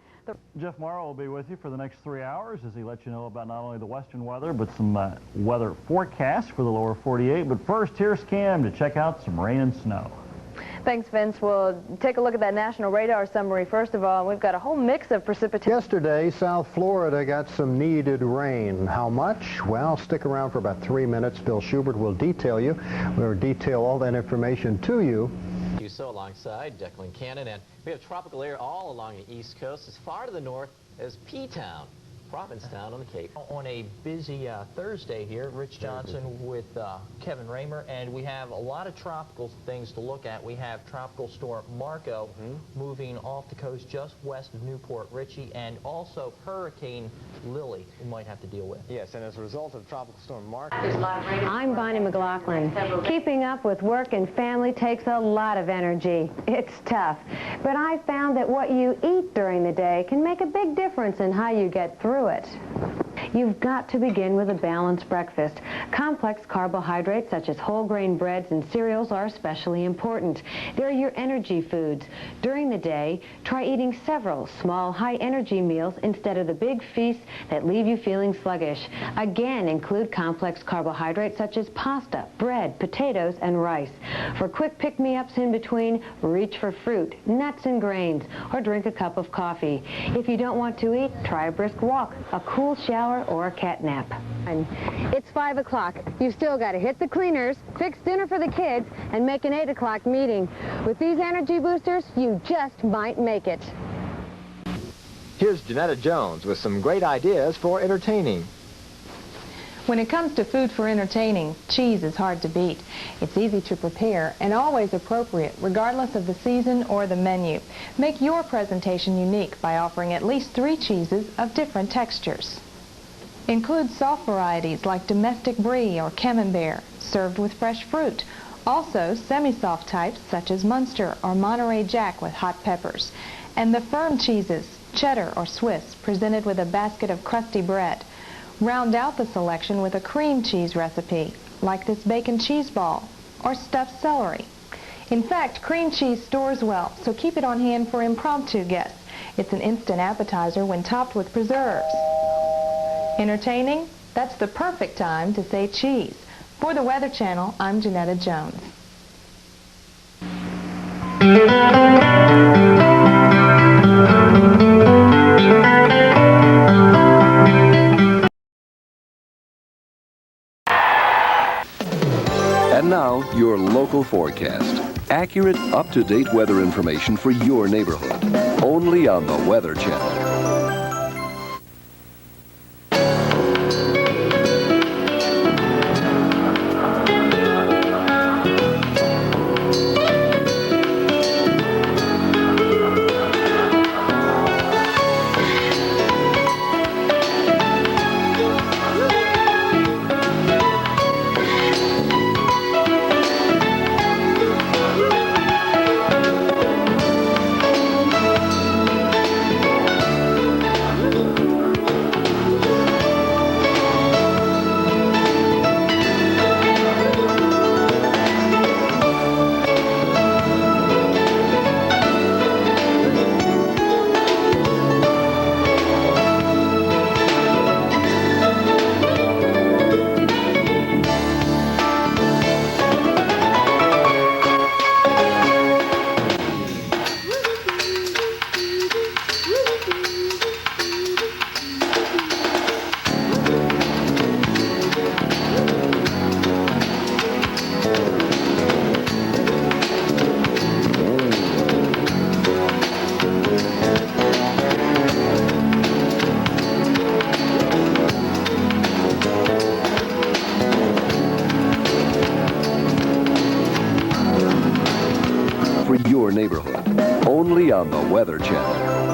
Jeff Morrow will be with you for the next 3 hours as he lets you know about not only the western weather, but some weather forecasts for the lower 48. But first, here's Cam to check out some rain and snow. Thanks, Vince. We'll take a look at that national radar summary. First of all, we've got a whole mix of precipitation. Yesterday, South Florida got some needed rain. How much? Well, stick around for about 3 minutes. Bill Schubert will detail you. We'll detail all that information to you. So alongside Declan Cannon, and we have tropical air all along the east coast as far to the north as P-Town, Provincetown on the Cape. On a busy Thursday here, Rich Johnson with Kevin Raymer, and we have a lot of tropical things to look at. We have Tropical Storm Marco moving off the coast just west of Newport Richey, and also Hurricane Lily we might have to deal with. Yes, and as a result of Tropical Storm Marco... I'm Bonnie McLaughlin. Keeping up with work and family takes a lot of energy. It's tough. But I found that what you eat during the day can make a big difference in how you get through it. You've got to begin with a balanced breakfast. Complex carbohydrates such as whole grain breads and cereals are especially important. They're your energy foods. During the day, try eating several small high-energy meals instead of the big feasts that leave you feeling sluggish. Again, include complex carbohydrates such as pasta, bread, potatoes, and rice. For quick pick-me-ups in between, reach for fruit, nuts and grains, or drink a cup of coffee. If you don't want to eat, try a brisk walk, a cool shower, or a cat nap. It's 5 o'clock. You've still got to hit the cleaners, fix dinner for the kids, and make an 8 o'clock meeting. With these energy boosters, you just might make it. Here's Janetta Jones with some great ideas for entertaining. When it comes to food for entertaining, cheese is hard to beat. It's easy to prepare and always appropriate, regardless of the season or the menu. Make your presentation unique by offering at least 3 cheeses of different textures. Include soft varieties like domestic brie or camembert, served with fresh fruit. Also, semi-soft types such as Munster or Monterey Jack with hot peppers. And the firm cheeses, cheddar or Swiss, presented with a basket of crusty bread. Round out the selection with a cream cheese recipe, like this bacon cheese ball or stuffed celery. In fact, cream cheese stores well, so keep it on hand for impromptu guests. It's an instant appetizer when topped with preserves. Entertaining? That's the perfect time to say cheese. For the Weather Channel, I'm Janetta Jones. And now, your local forecast. Accurate, up-to-date weather information for your neighborhood. Only on the Weather Channel. neighborhood. Only on the Weather Channel.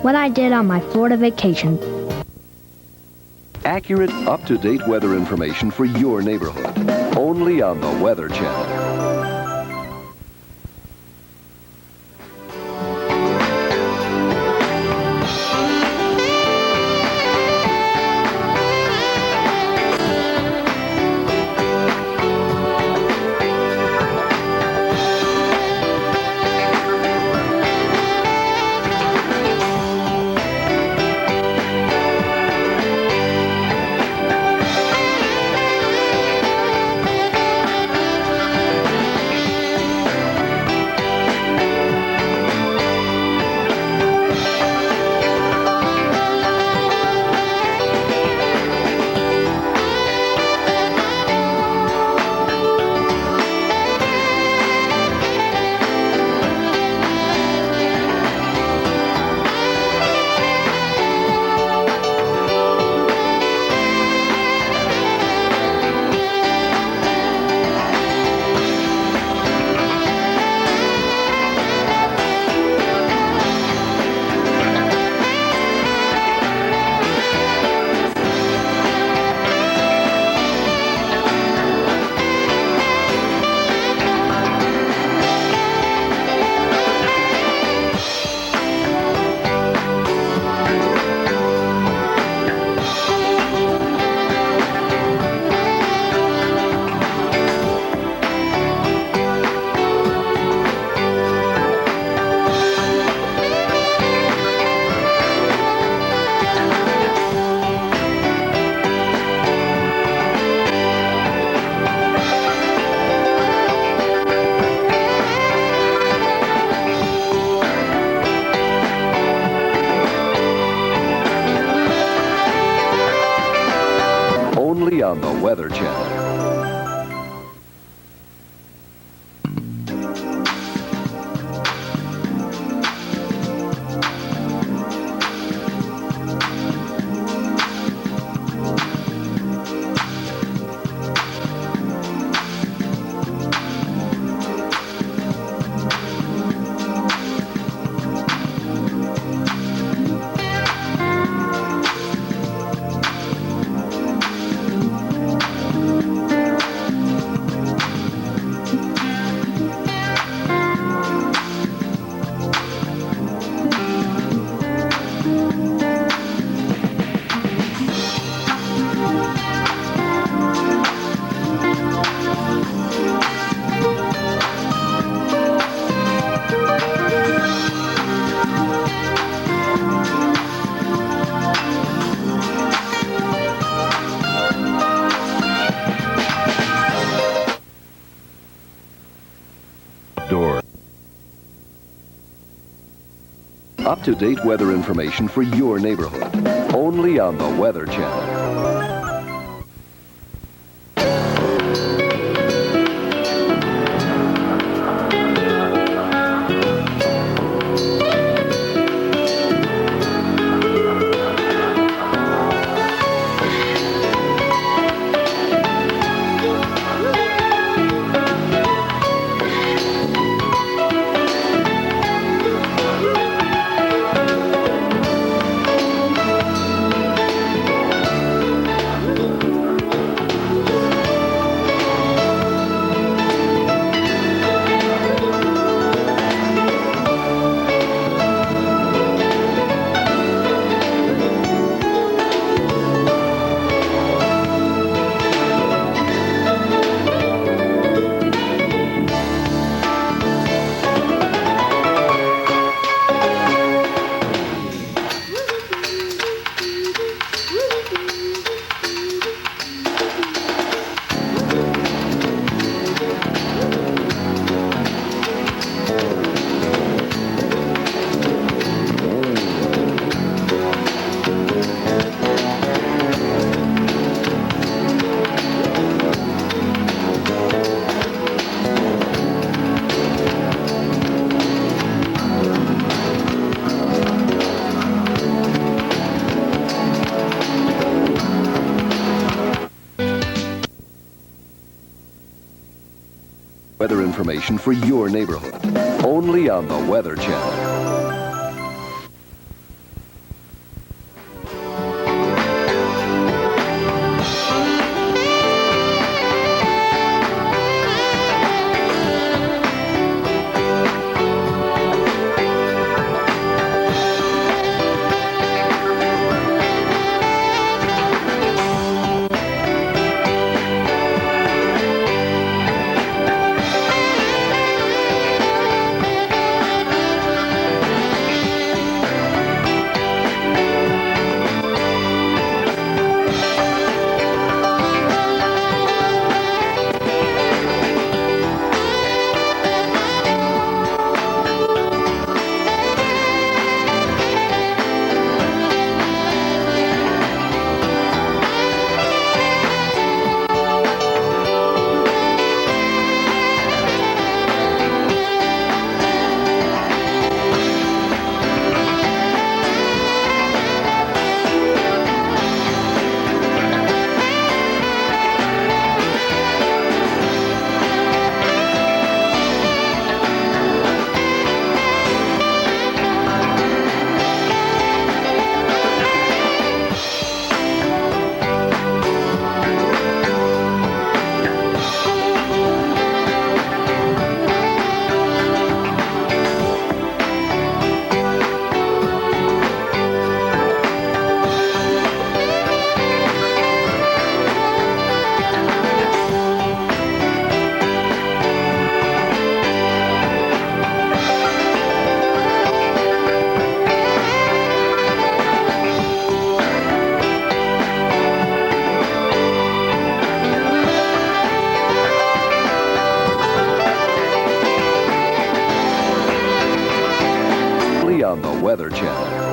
What I did on my Florida vacation. Accurate, up-to-date weather information for your neighborhood. Only on the Weather Channel. Only on the Weather Channel. outdoors. Up-to-date weather information for your neighborhood. Only on the Weather Channel. Weather information for your neighborhood. Only on the Weather Channel. On the Weather Channel.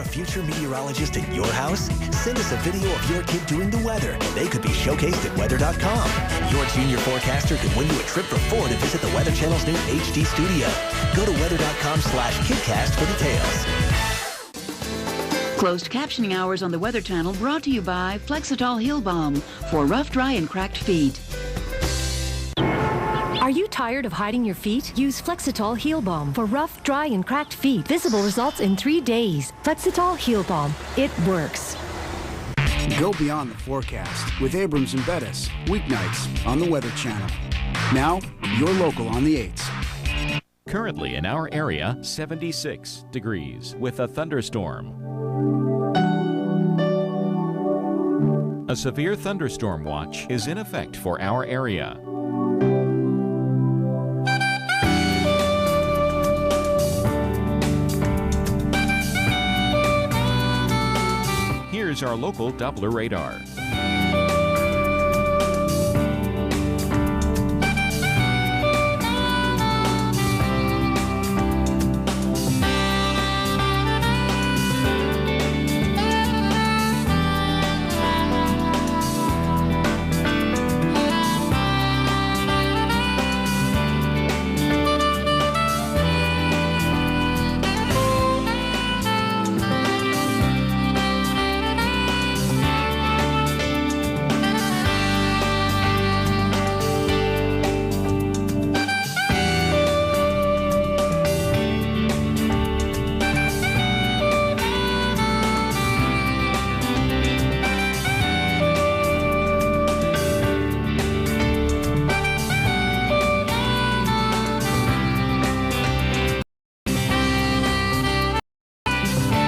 future meteorologist at your house? Send us a video of your kid doing the weather, and they could be showcased at weather.com. Your junior forecaster could win you a trip for 4 to visit the Weather Channel's new HD studio. Go to weather.com/kidcast for details. Closed captioning hours on the Weather Channel brought to you by Flexitol Heel Balm for rough, dry, and cracked feet. Are you tired of hiding your feet? Use Flexitol Heel Balm for rough, dry, and cracked feet. Visible results in 3 days. Flexitol Heel Balm. It works. Go beyond the forecast with Abrams and Bettis, weeknights on the Weather Channel. Now, you're local on the 8s. Currently in our area, 76 degrees with a thunderstorm. A severe thunderstorm watch is in effect for our area. Here's our local Doppler radar.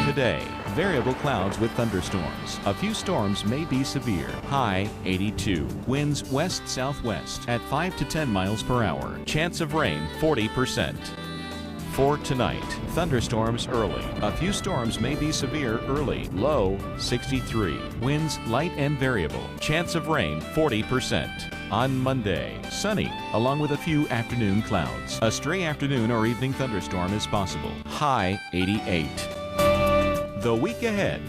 Today, variable clouds with thunderstorms. A few storms may be severe. High 82. Winds west-southwest at 5 to 10 miles per hour. Chance of rain 40%. For tonight, thunderstorms early. A few storms may be severe early. Low 63. Winds light and variable. Chance of rain 40%. On Monday, sunny, along with a few afternoon clouds. A stray afternoon or evening thunderstorm is possible. High 88. The week ahead.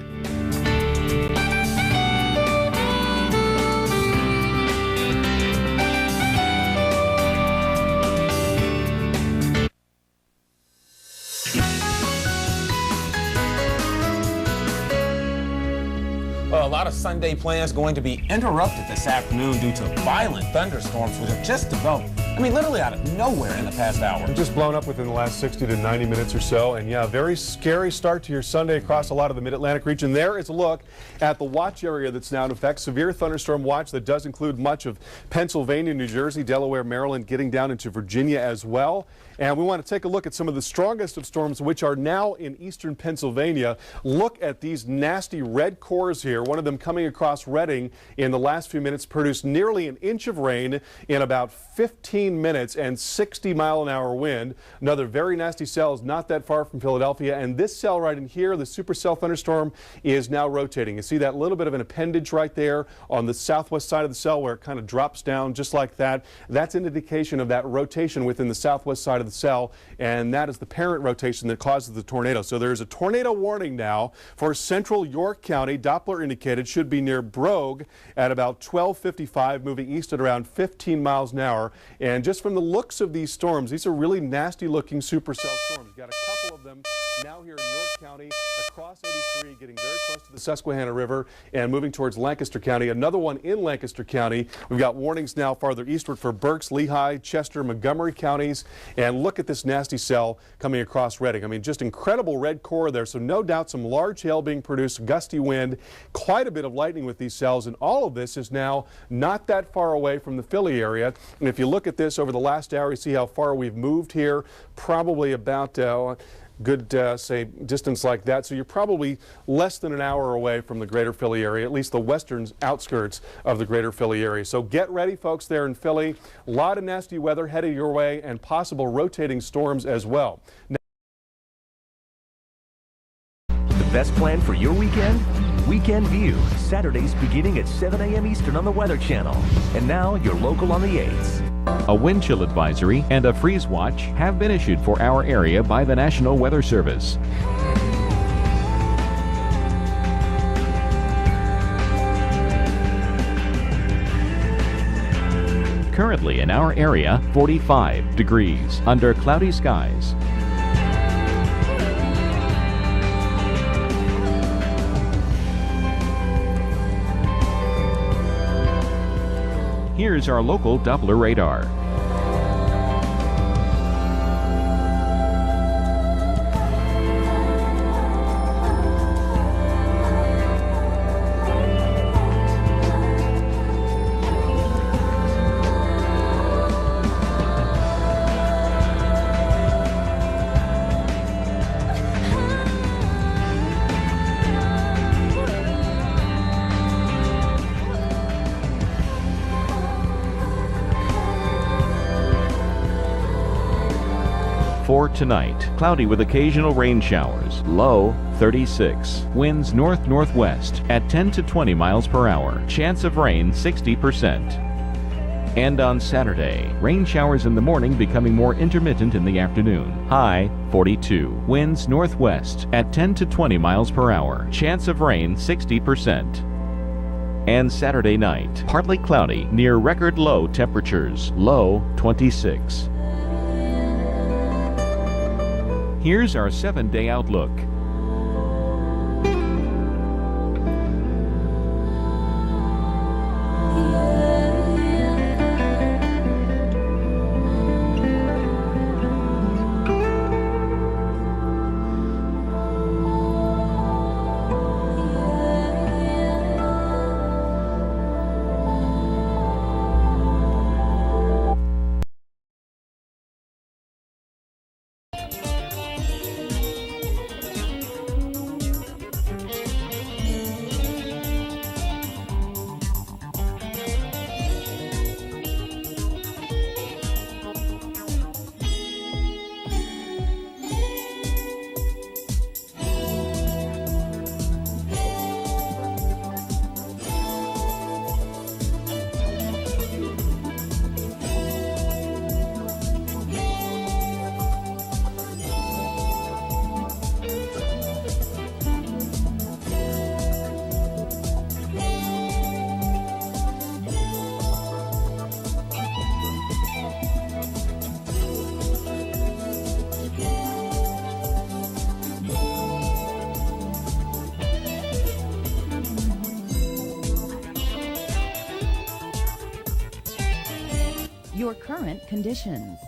Well, a lot of Sunday plans going to be interrupted this afternoon due to violent thunderstorms which have just developed. I mean, literally out of nowhere in the past hour. Just blown up within the last 60 to 90 minutes or so. And yeah, very scary start to your Sunday across a lot of the Mid-Atlantic region. There is a look at the watch area that's now in effect. Severe thunderstorm watch that does include much of Pennsylvania, New Jersey, Delaware, Maryland, getting down into Virginia as well. And we want to take a look at some of the strongest of storms which are now in eastern Pennsylvania. Look at these nasty red cores here. One of them coming across Reading in the last few minutes produced nearly an inch of rain in about 15 minutes and 60-mile-an-hour wind. Another very nasty cell is not that far from Philadelphia. And this cell right in here, the supercell thunderstorm, is now rotating. You see that little bit of an appendage right there on the southwest side of the cell where it kind of drops down just like that. That's an indication of that rotation within the southwest side of the cell, and that is the parent rotation that causes the tornado. So there's a tornado warning now for central York County. Doppler indicated should be near Brogue at about 12:55, moving east at around 15 miles an hour. And just from the looks of these storms, these are really nasty looking supercell storms. You've got a couple of them now here in York County, across 83, getting very close to the Susquehanna River and moving towards Lancaster County. Another one in Lancaster County. We've got warnings now farther eastward for Berks, Lehigh, Chester, Montgomery counties. And look at this nasty cell coming across Reading. I mean, just incredible red core there. So no doubt some large hail being produced, gusty wind, quite a bit of lightning with these cells. And all of this is now not that far away from the Philly area. And if you look at this over the last hour, you see how far we've moved here, probably about good, say, distance like that. So you're probably less than an hour away from the greater Philly area, at least the western outskirts of the greater Philly area. So get ready, folks, there in Philly. A lot of nasty weather headed your way and possible rotating storms as well. Now, the best plan for your weekend? Weekend View, Saturdays beginning at 7 a.m. Eastern on the Weather Channel. And now you're local on the 8s. A wind chill advisory and a freeze watch have been issued for our area by the National Weather Service. Currently in our area, 45 degrees under cloudy skies. Here's our local Doppler radar. For tonight, cloudy with occasional rain showers, low 36. Winds north-northwest at 10 to 20 miles per hour. Chance of rain 60%. And on Saturday, rain showers in the morning becoming more intermittent in the afternoon. High 42. Winds northwest at 10 to 20 miles per hour. Chance of rain 60%. And Saturday night, partly cloudy near record low temperatures, low 26. Here's our 7-day outlook. Your current conditions.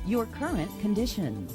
Your current conditions.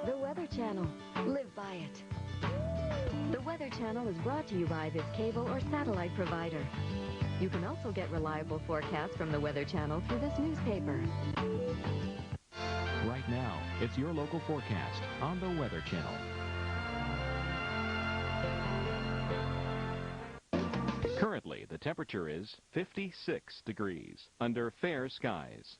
The Weather Channel. Live by it. The Weather Channel is brought to you by this cable or satellite provider. You can also get reliable forecasts from the Weather Channel through this newspaper. Right now, it's your local forecast on the Weather Channel. Currently, the temperature is 56 degrees under fair skies.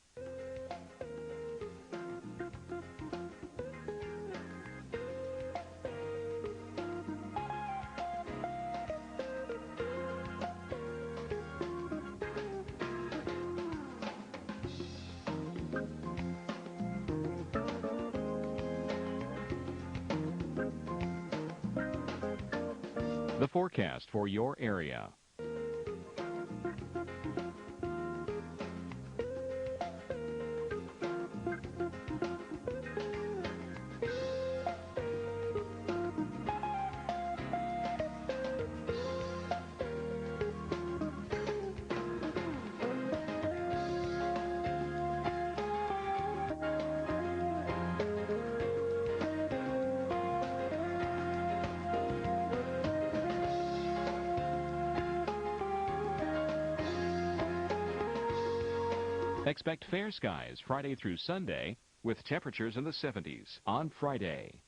The forecast for your area. Expect fair skies Friday through Sunday with temperatures in the 70s on Friday.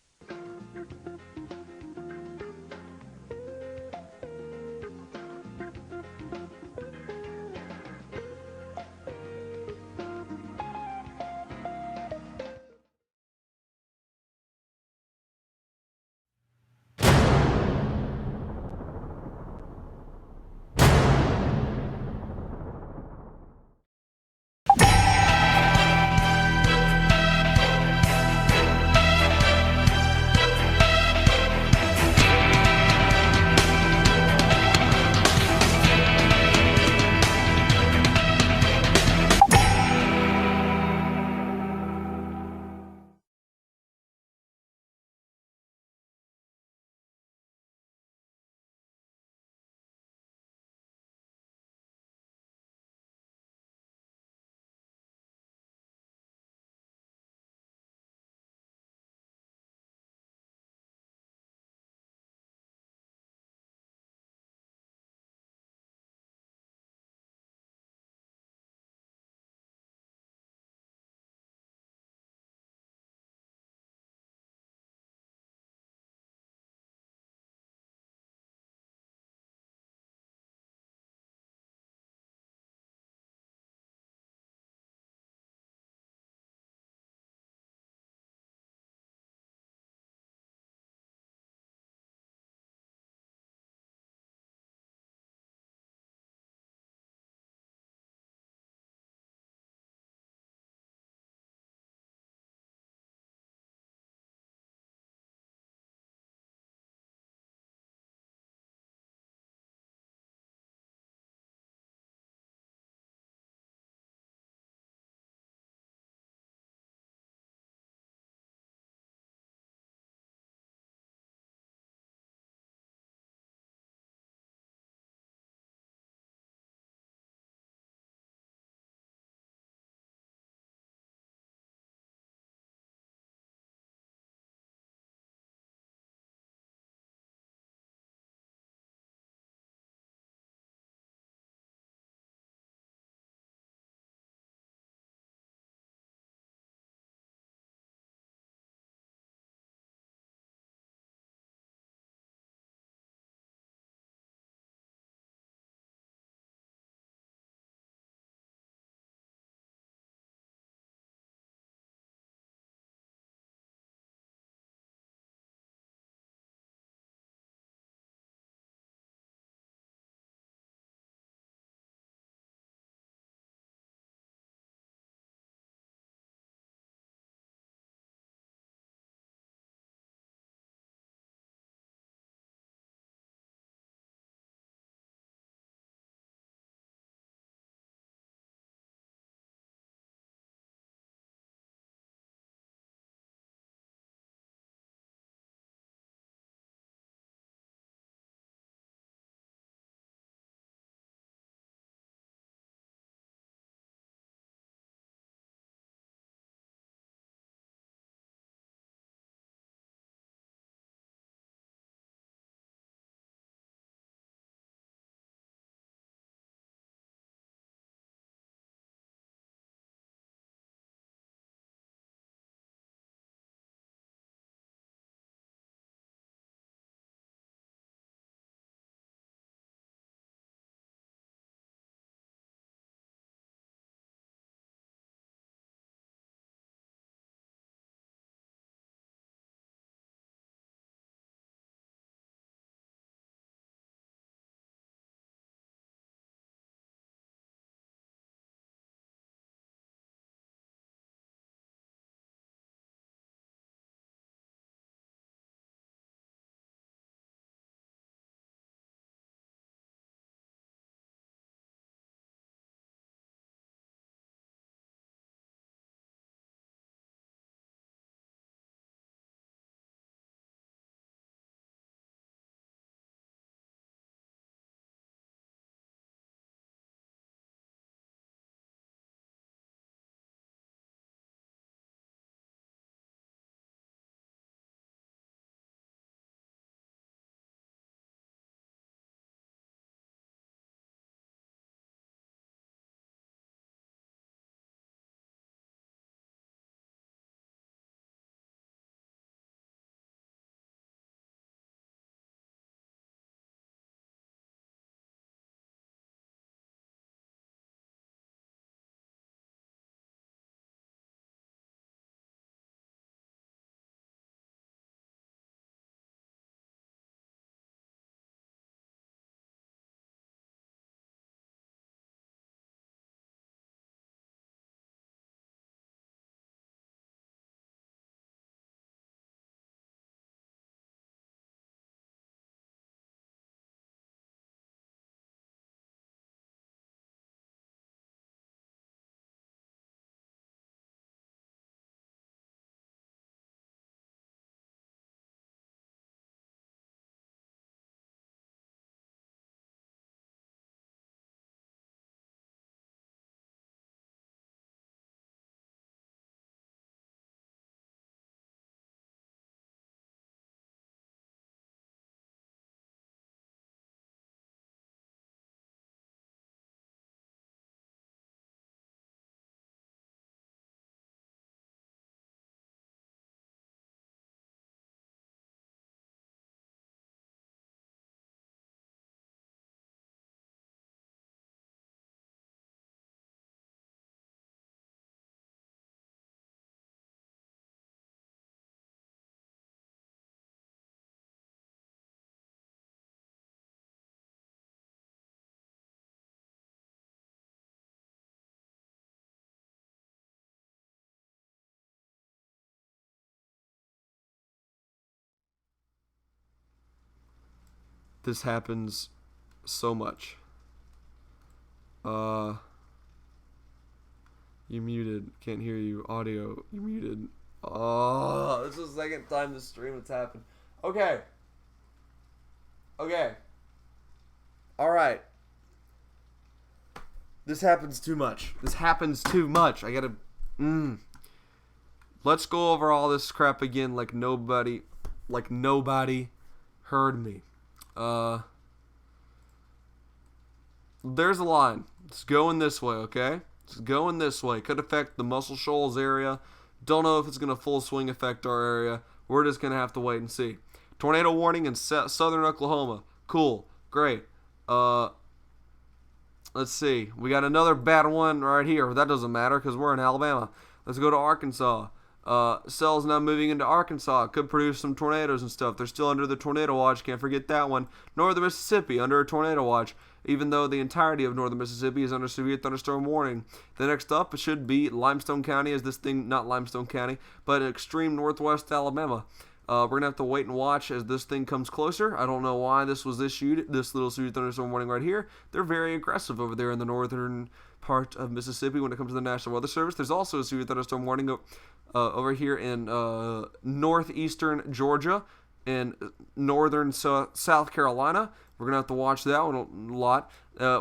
this happens so much. You muted. Can't hear you. Audio. You muted. Oh, this is the second time this stream has happened. Okay. Okay. Alright. This happens too much. This happens too much. I gotta... Let's go over all this crap again like nobody heard me. There's a line. It's going this way, okay? It's going this way. Could affect the Muscle Shoals area. Don't know if it's going to full swing affect our area. We're just going to have to wait and see. Tornado warning in southern Oklahoma. Cool. Great. Let's see. We got another bad one right here. That doesn't matter because we're in Alabama. Let's go to Arkansas. Cells now moving into Arkansas. Could produce some tornadoes and stuff. They're still under the tornado watch. Can't forget that one. Northern Mississippi under a tornado watch, even though the entirety of northern Mississippi is under severe thunderstorm warning. The next up should be Limestone County, as this thing, not Limestone County, but extreme northwest Alabama. We're going to have to wait and watch as this thing comes closer. I don't know why this was issued, this little severe thunderstorm warning right here. They're very aggressive over there in the northern part of Mississippi when it comes to the National Weather Service. There's also a severe thunderstorm warning over here in northeastern Georgia and northern South Carolina. We're going to have to watch that one a lot.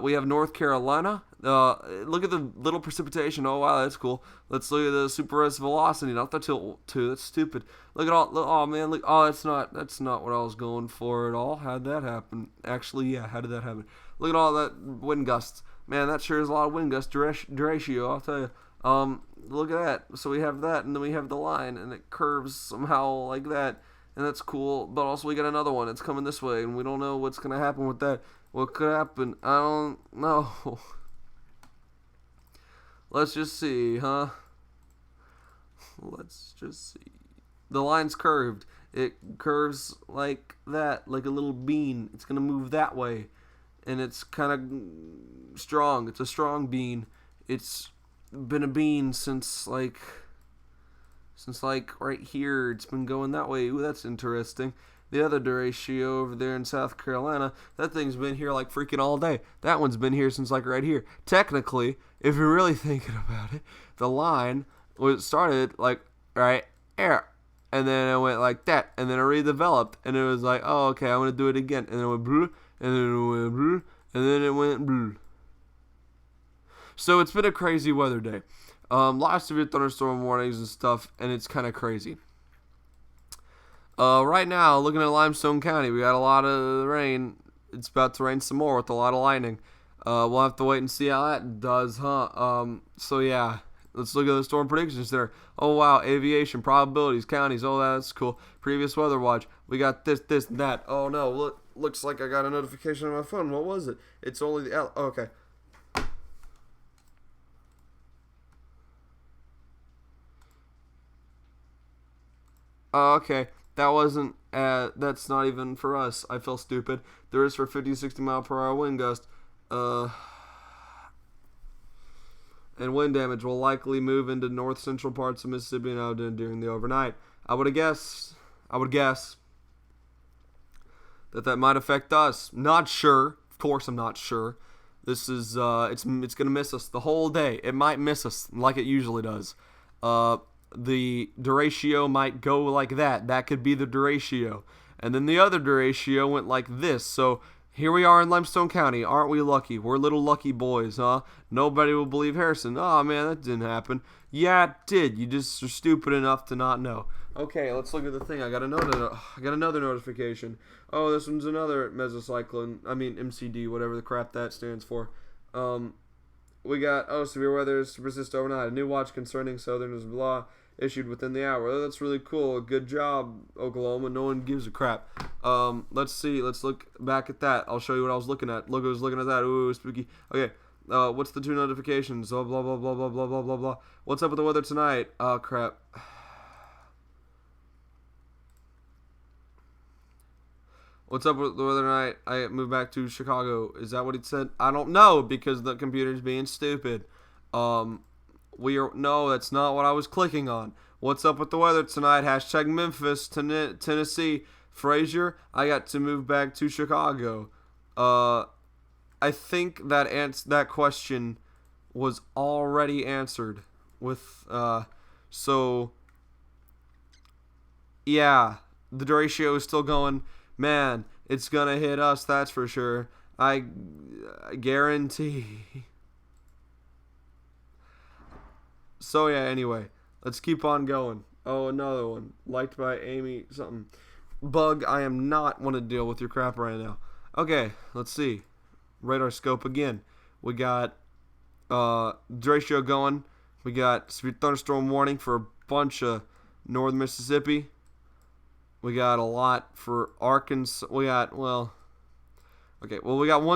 We have North Carolina. Look at the little precipitation. Oh, wow, that's cool. Let's look at the superest velocity. Not the tilt 2. That's stupid. Look at all. Oh, man. Look. Oh, that's not what I was going for at all. How'd that happen? Actually, yeah. How did that happen? Look at all that wind gusts. Man, that sure is a lot of wind gust. Derecho, I'll tell you. Look at that. So we have that, and then we have the line, and it curves somehow like that. And that's cool, but also we got another one. It's coming this way, and we don't know what's going to happen with that. What could happen? I don't know. Let's just see, huh? Let's just see. The line's curved. It curves like that, like a little bean. It's going to move that way, and it's kind of strong. It's a strong bean. It's been a bean since like right here. It's been going that way. Ooh, that's interesting. The other Derecho over there in South Carolina, that thing's been here like freaking all day. That one's been here since like right here. Technically, if you're really thinking about it, the line was started like right here, and then it went like that, and then it redeveloped, and it was like, oh, okay, I'm gonna do it again, and then it went blue, and then it went blue, and then it went blue. So it's been a crazy weather day. Lots of thunderstorm warnings and stuff, and it's kind of crazy. Right now, looking at Limestone County, we got a lot of rain. It's about to rain some more with a lot of lightning. We'll have to wait and see how that does, huh? So yeah, let's look at the storm predictions there. Oh wow, aviation, probabilities, counties, oh that's cool. Previous weather watch, we got this, and that. Oh no, looks like I got a notification on my phone. What was it? It's only the L. Oh, okay. Okay, that wasn't, that's not even for us. I feel stupid. There is for 50 to 60 mile per hour wind gust. And wind damage will likely move into north central parts of Mississippi now during the overnight. I would guess that might affect us. Not sure. Of course I'm not sure. This is, it's going to miss us the whole day. It might miss us like it usually does. The Derecho might go like that. That could be the Derecho. And then the other Derecho went like this. So here we are in Limestone County. Aren't we lucky? We're little lucky boys, huh? Nobody will believe Harrison. Oh, man, that didn't happen. Yeah, it did. You just are stupid enough to not know. Okay, let's look at the thing. I got another notification. Oh, this one's another mesocyclone. I mean, MCD, whatever the crap that stands for. We got, severe weather is to persist overnight. A new watch concerning southern blah issued within the hour. Oh, that's really cool. Good job, Oklahoma. No one gives a crap. Let's see. Let's look back at that. I'll show you what I was looking at. Look, I was looking at that. Ooh, spooky. Okay. What's the two notifications? Oh, blah, blah, blah, blah, blah, blah, blah, blah. What's up with the weather tonight? Oh, crap. What's up with the weather tonight? I moved back to Chicago. Is that what it said? I don't know because the computer's being stupid. No, that's not what I was clicking on. What's up with the weather tonight? Hashtag Memphis, Tennessee. Frazier, I got to move back to Chicago. I think that question was already answered with, so, yeah, the Derecho is still going. Man, it's going to hit us, that's for sure. I guarantee. So, yeah, anyway, let's keep on going. Oh, another one. Liked by Amy something. Bug, I am not want to deal with your crap right now. Okay, let's see. Radar scope again. We got Derecho going. We got severe thunderstorm warning for a bunch of northern Mississippi. We got a lot for Arkansas. We got one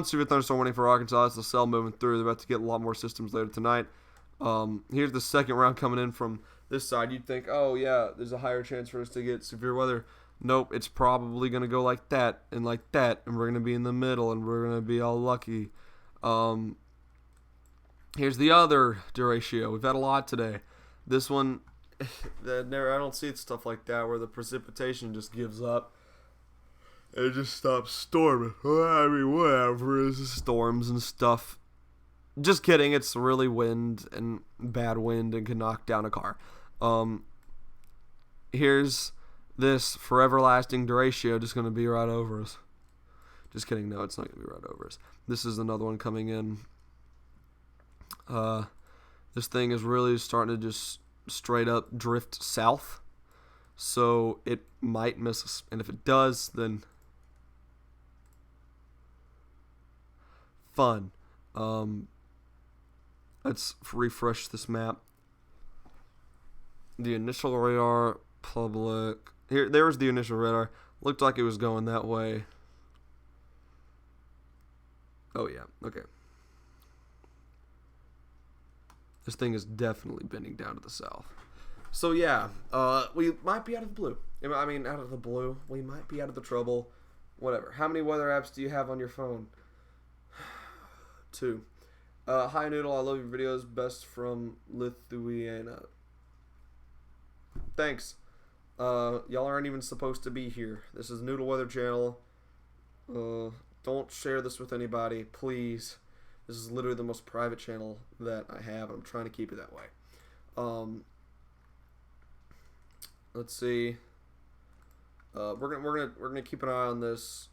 severe thunderstorm warning for Arkansas. That's the cell moving through. They're about to get a lot more systems later tonight. Here's the second round coming in from this side. You'd think, oh yeah, there's a higher chance for us to get severe weather. Nope, it's probably going to go like that, and we're going to be in the middle, and we're going to be all lucky. Here's the other Derecho. We've had a lot today. This one, I don't see stuff like that where the precipitation just gives up. It just stops storming. I mean, whatever. It's just storms and stuff. Just kidding. It's really wind and bad wind and can knock down a car. Here's this forever lasting Derecho just going to be right over us. Just kidding. No, it's not going to be right over us. This is another one coming in. This thing is really starting to just straight up drift south. So it might miss us. And if it does, then fun. Let's refresh this map. The initial radar public. There was the initial radar. Looked like it was going that way. Oh yeah, okay. This thing is definitely bending down to the south. So yeah, we might be out of the blue. I mean, out of the blue. We might be out of the trouble. Whatever. How many weather apps do you have on your phone? 2. Hi Noodle, I love your videos. Best from Lithuania. Thanks. Y'all aren't even supposed to be here. This is Noodle Weather Channel. Don't share this with anybody, please. This is literally the most private channel that I have. I'm trying to keep it that way. Let's see. We're gonna keep an eye on this.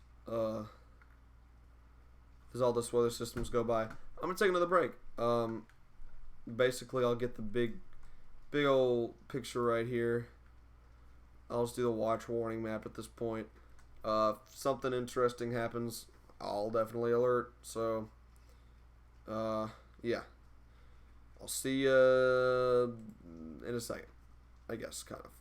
As all this weather systems go by, I'm gonna take another break. Basically, I'll get the big old picture right here. I'll just do the watch warning map at this point. If something interesting happens, I'll definitely alert. So, yeah. I'll see you in a second, I guess, kind of.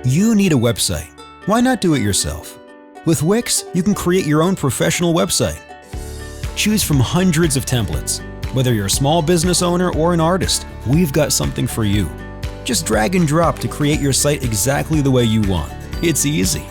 You need a website. Why not do it yourself? With Wix, you can create your own professional website. Choose from hundreds of templates. Whether you're a small business owner or an artist, we've got something for you. Just drag and drop to create your site exactly the way you want. It's easy.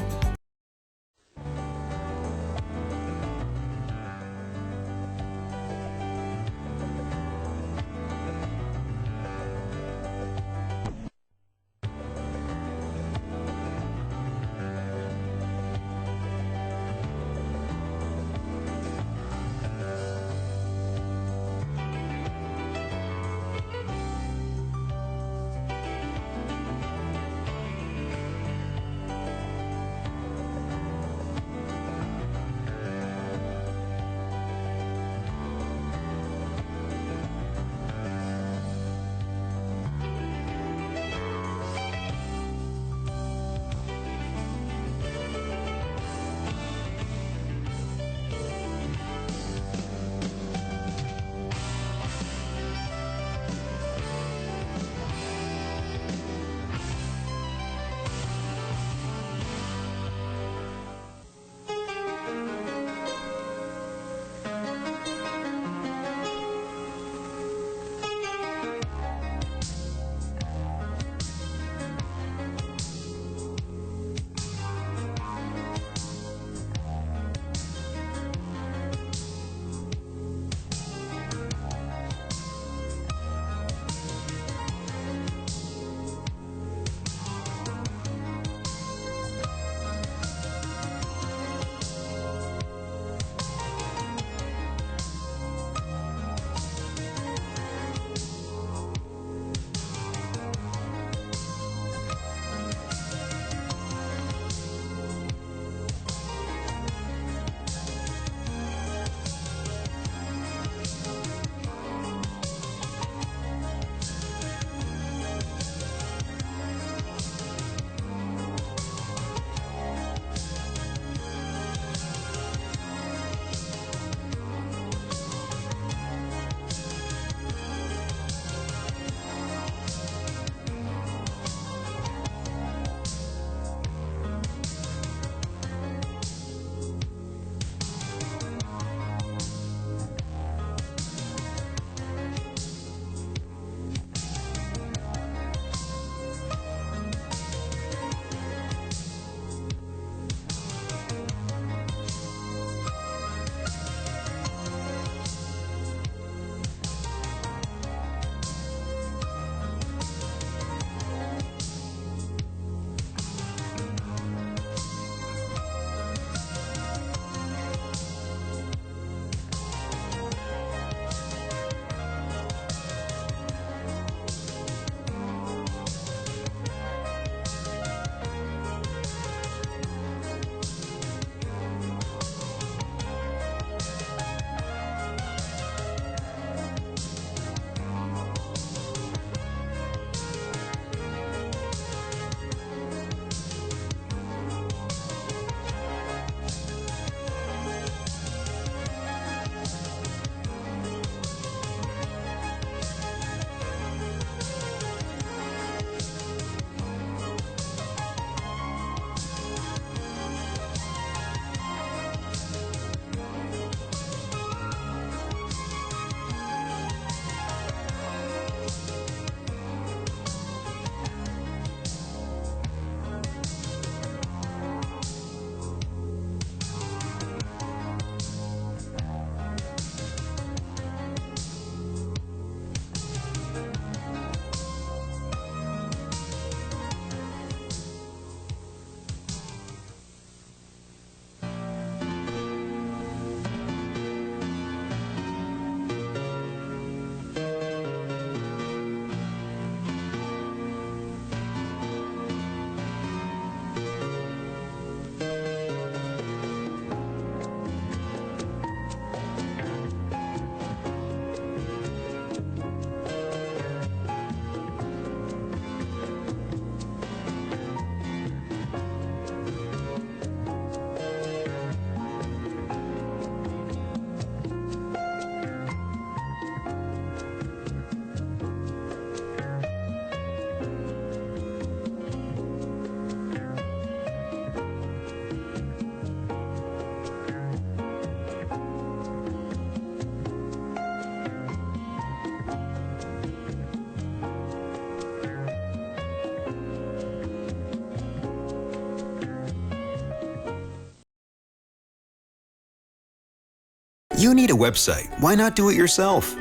You need a website. Why not do it yourself?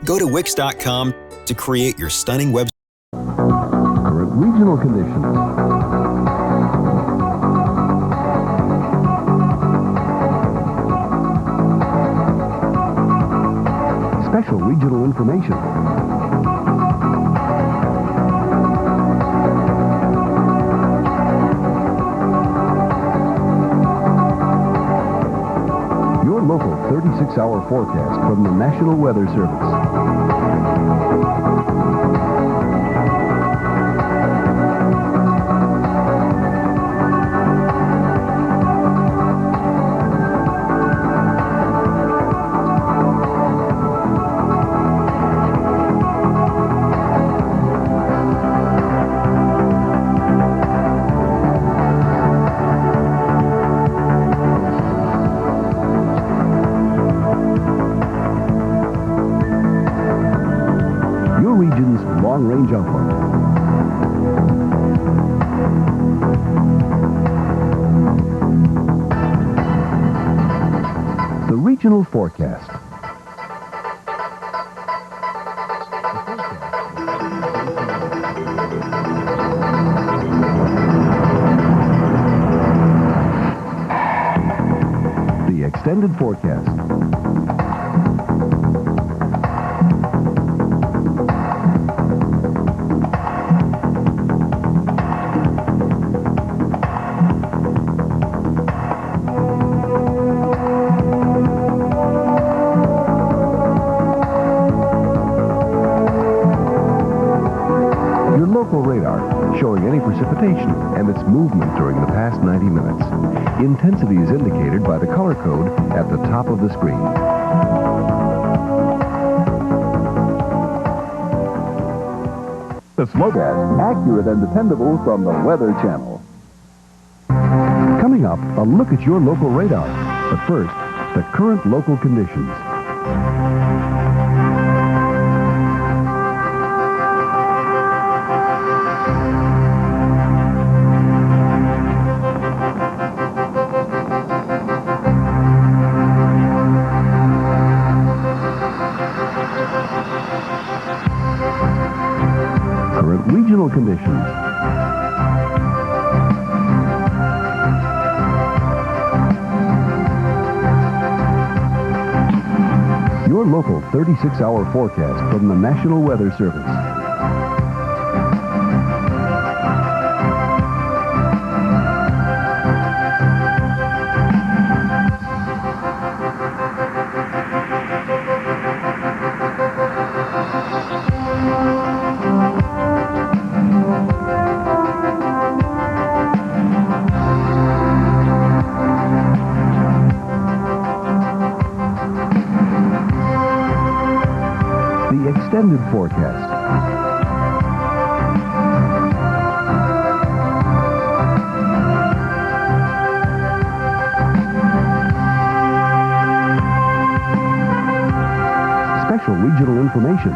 Go to Wix.com to create your stunning website. Current regional conditions. Special regional information. Your local 36-hour forecast from the National Weather Service. Long-range outlook. The regional forecast. The extended forecast. Radar showing any precipitation and its movement during the past 90 minutes. Intensity is indicated by the color code at the top of the screen. The forecast, accurate and dependable from the Weather Channel. Coming up, a look at your local radar. But first, the current local conditions. Regional conditions. Your local 36-hour forecast from the National Weather Service. Extended forecast. Special regional information.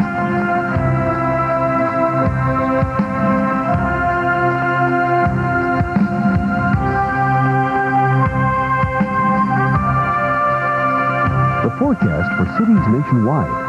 The forecast for cities nationwide.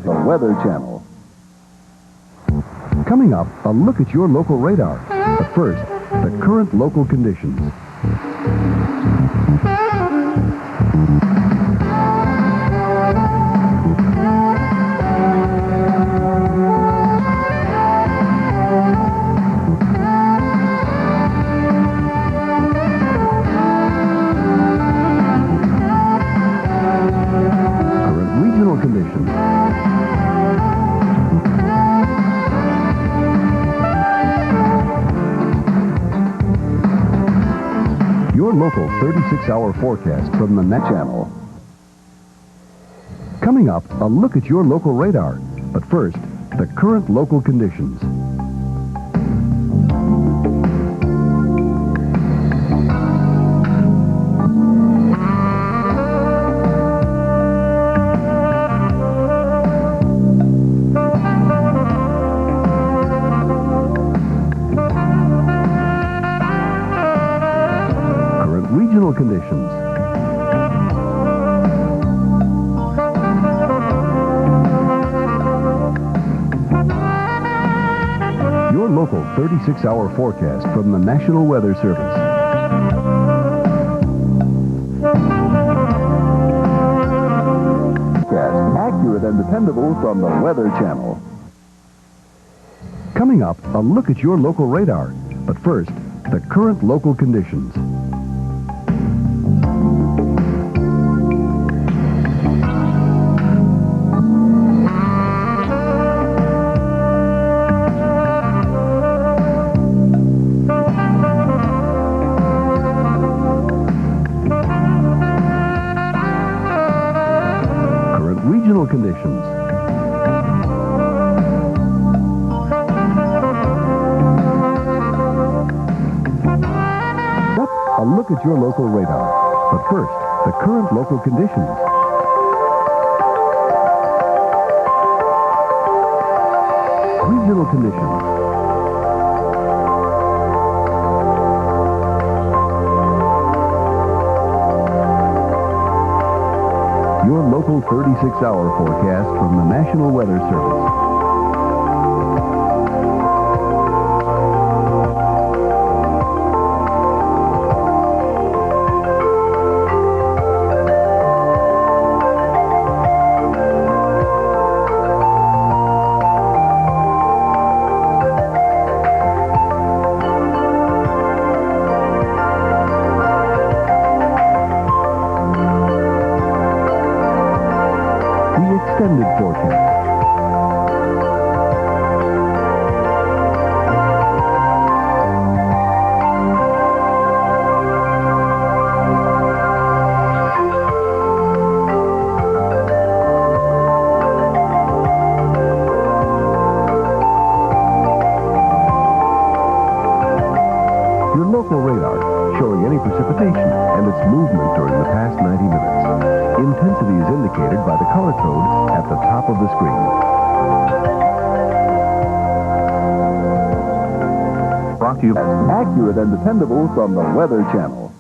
The Weather Channel. Coming up, a look at your local radar. But first, the current local conditions. Current 36-hour forecast from the Net Channel. Coming up, a look at your local radar. But first, the current local conditions. Current regional conditions. Your local 36-hour forecast from the National Weather Service. Accurate and dependable from the Weather Channel. Coming up, a look at your local radar. But first, the current local conditions. Regional conditions. A look at your local radar. But first, the current local conditions. Regional conditions. Your local 36-hour forecast from the National Weather Service. Extended forecast. Your local radar showing any precipitation and its movement during the past 90 minutes. Intensity is indicated by the color code at the top of the screen. Brought to you as accurate and dependable from the Weather Channel.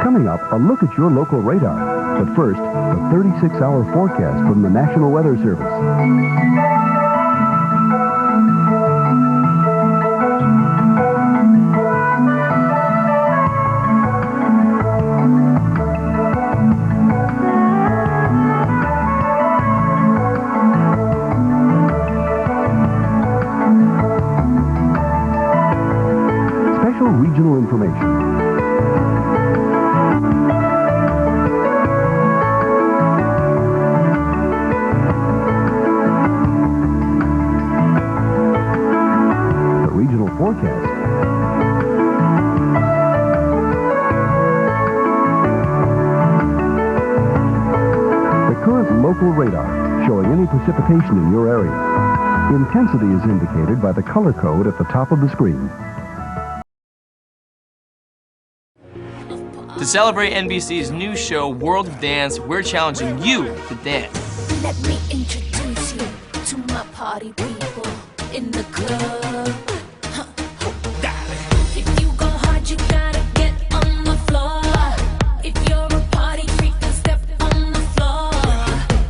Coming up, a look at your local radar. But first, the 36-hour forecast from the National Weather Service. Regional information. The regional forecast. The current local radar showing any precipitation in your area. Intensity is indicated by the color code at the top of the screen. To celebrate NBC's new show, World of Dance, we're challenging you to dance. Let me introduce you to my party people in the club. If you go hard, you gotta get on the floor. If you're a party freak, then step on the floor.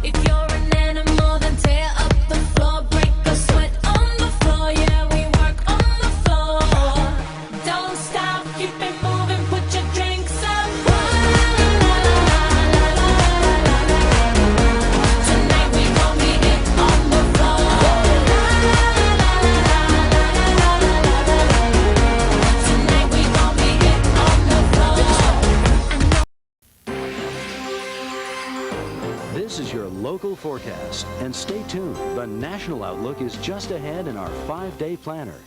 If you're an animal, then tear up the floor. Break a sweat on the floor, yeah, we work on the floor. Don't stop, keep it moving, put your drinks up. This is your local forecast, and stay tuned. The national outlook is just ahead in our 5-day planner.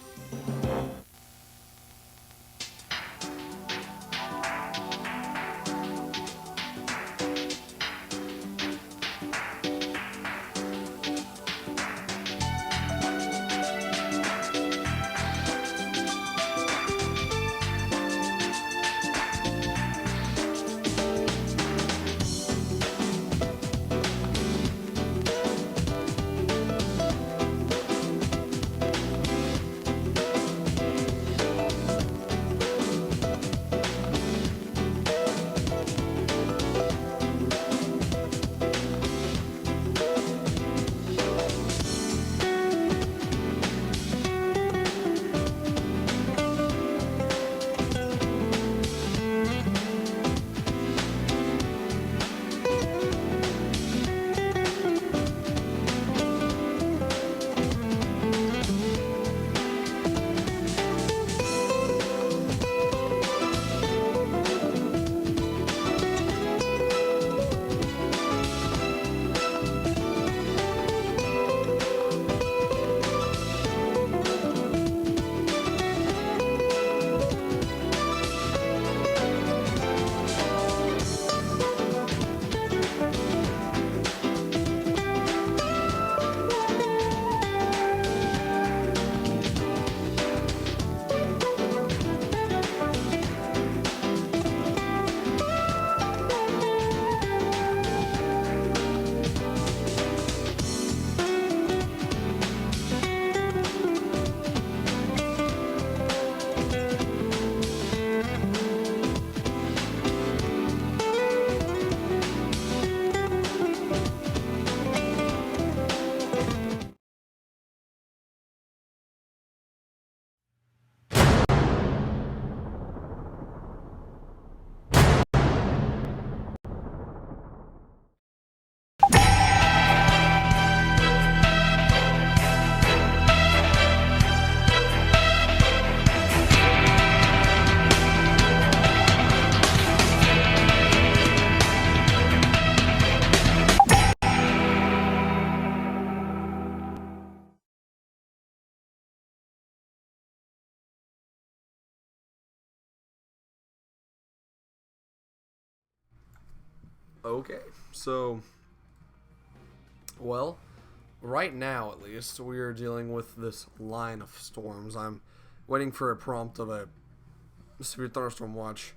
Okay, so, well, right now at least, we are dealing with this line of storms. I'm waiting for a prompt of a severe thunderstorm watch.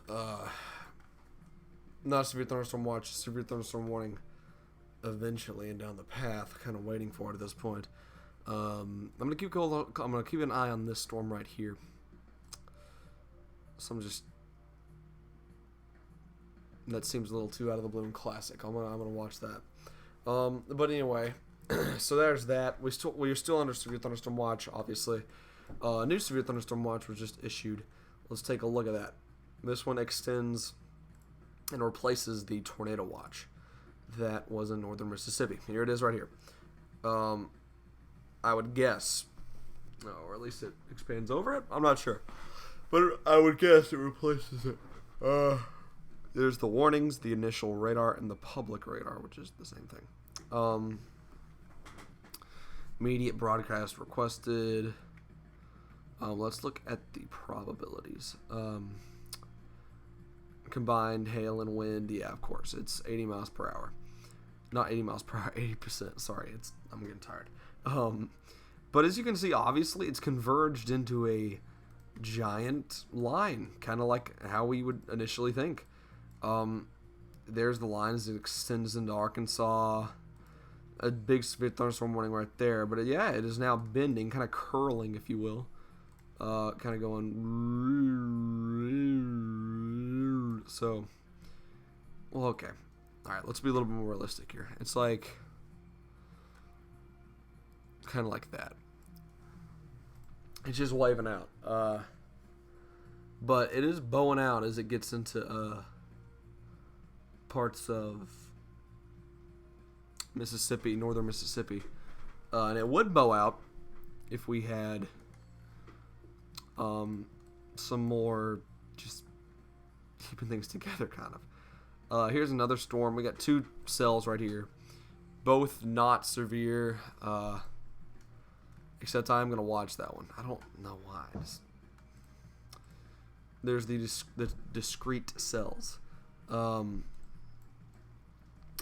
Not a severe thunderstorm watch, severe thunderstorm warning eventually and down the path. Kind of waiting for it at this point. I'm gonna keep an eye on this storm right here. So that seems a little too out of the blue and classic. I'm gonna watch that. But anyway, so there's that. We're still under severe thunderstorm watch, obviously. A new severe thunderstorm watch was just issued. Let's take a look at that. This one extends and replaces the tornado watch that was in northern Mississippi. Here it is right here. I would guess, or at least it expands over it. I'm not sure, but I would guess it replaces it. There's the warnings, the initial radar, and the public radar, which is the same thing. Immediate broadcast requested. Let's look at the probabilities. Combined hail and wind, yeah, of course, it's 80 miles per hour. Not 80 miles per hour, 80%. Sorry, I'm getting tired. But as you can see, obviously, it's converged into a giant line, kind of like how we would initially think. There's the line as it extends into Arkansas. A big severe thunderstorm warning right there. But yeah, it is now bending, kind of curling, if you will. Kind of going. So, well, okay. All right, let's be a little bit more realistic here. It's like kind of like that. It's just waving out. But it is bowing out as it gets into parts of Mississippi, northern Mississippi. And it would bow out if we had some more just keeping things together, kind of. Here's another storm. We got two cells right here, both not severe, except I'm going to watch that one. I don't know why. There's the discrete cells.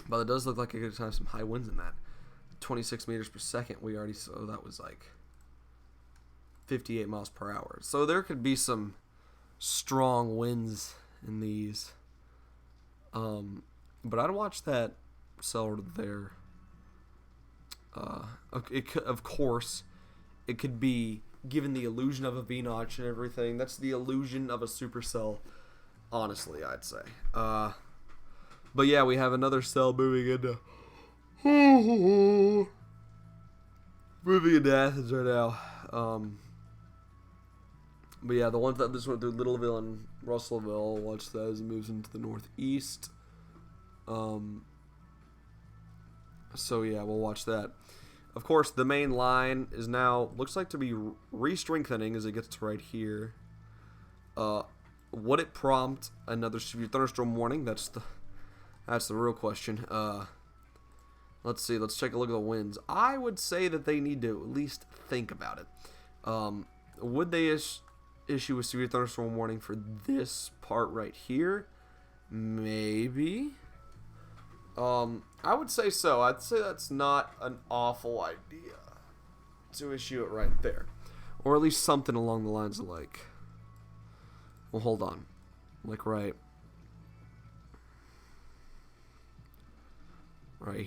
But it does look like it could have some high winds in that. 26 meters per second, we already saw. That was like 58 miles per hour. So there could be some strong winds in these. But I'd watch that cell there. Of course, it could be given the illusion of a V-notch and everything. That's the illusion of a supercell, honestly, I'd say. But yeah, we have another cell moving into Athens right now. But yeah, the one that this went through Littleville and Russellville. Watch that as it moves into the northeast. So yeah, we'll watch that. Of course, the main line is now looks like to be re-strengthening as it gets to right here. Would it prompt another severe thunderstorm warning? That's the real question. Let's see. Let's take a look at the winds. I would say that they need to at least think about it. Would they issue a severe thunderstorm warning for this part right here? Maybe. I would say so. I'd say that's not an awful idea to issue it right there. Or at least something along the lines of like, well, hold on. Like right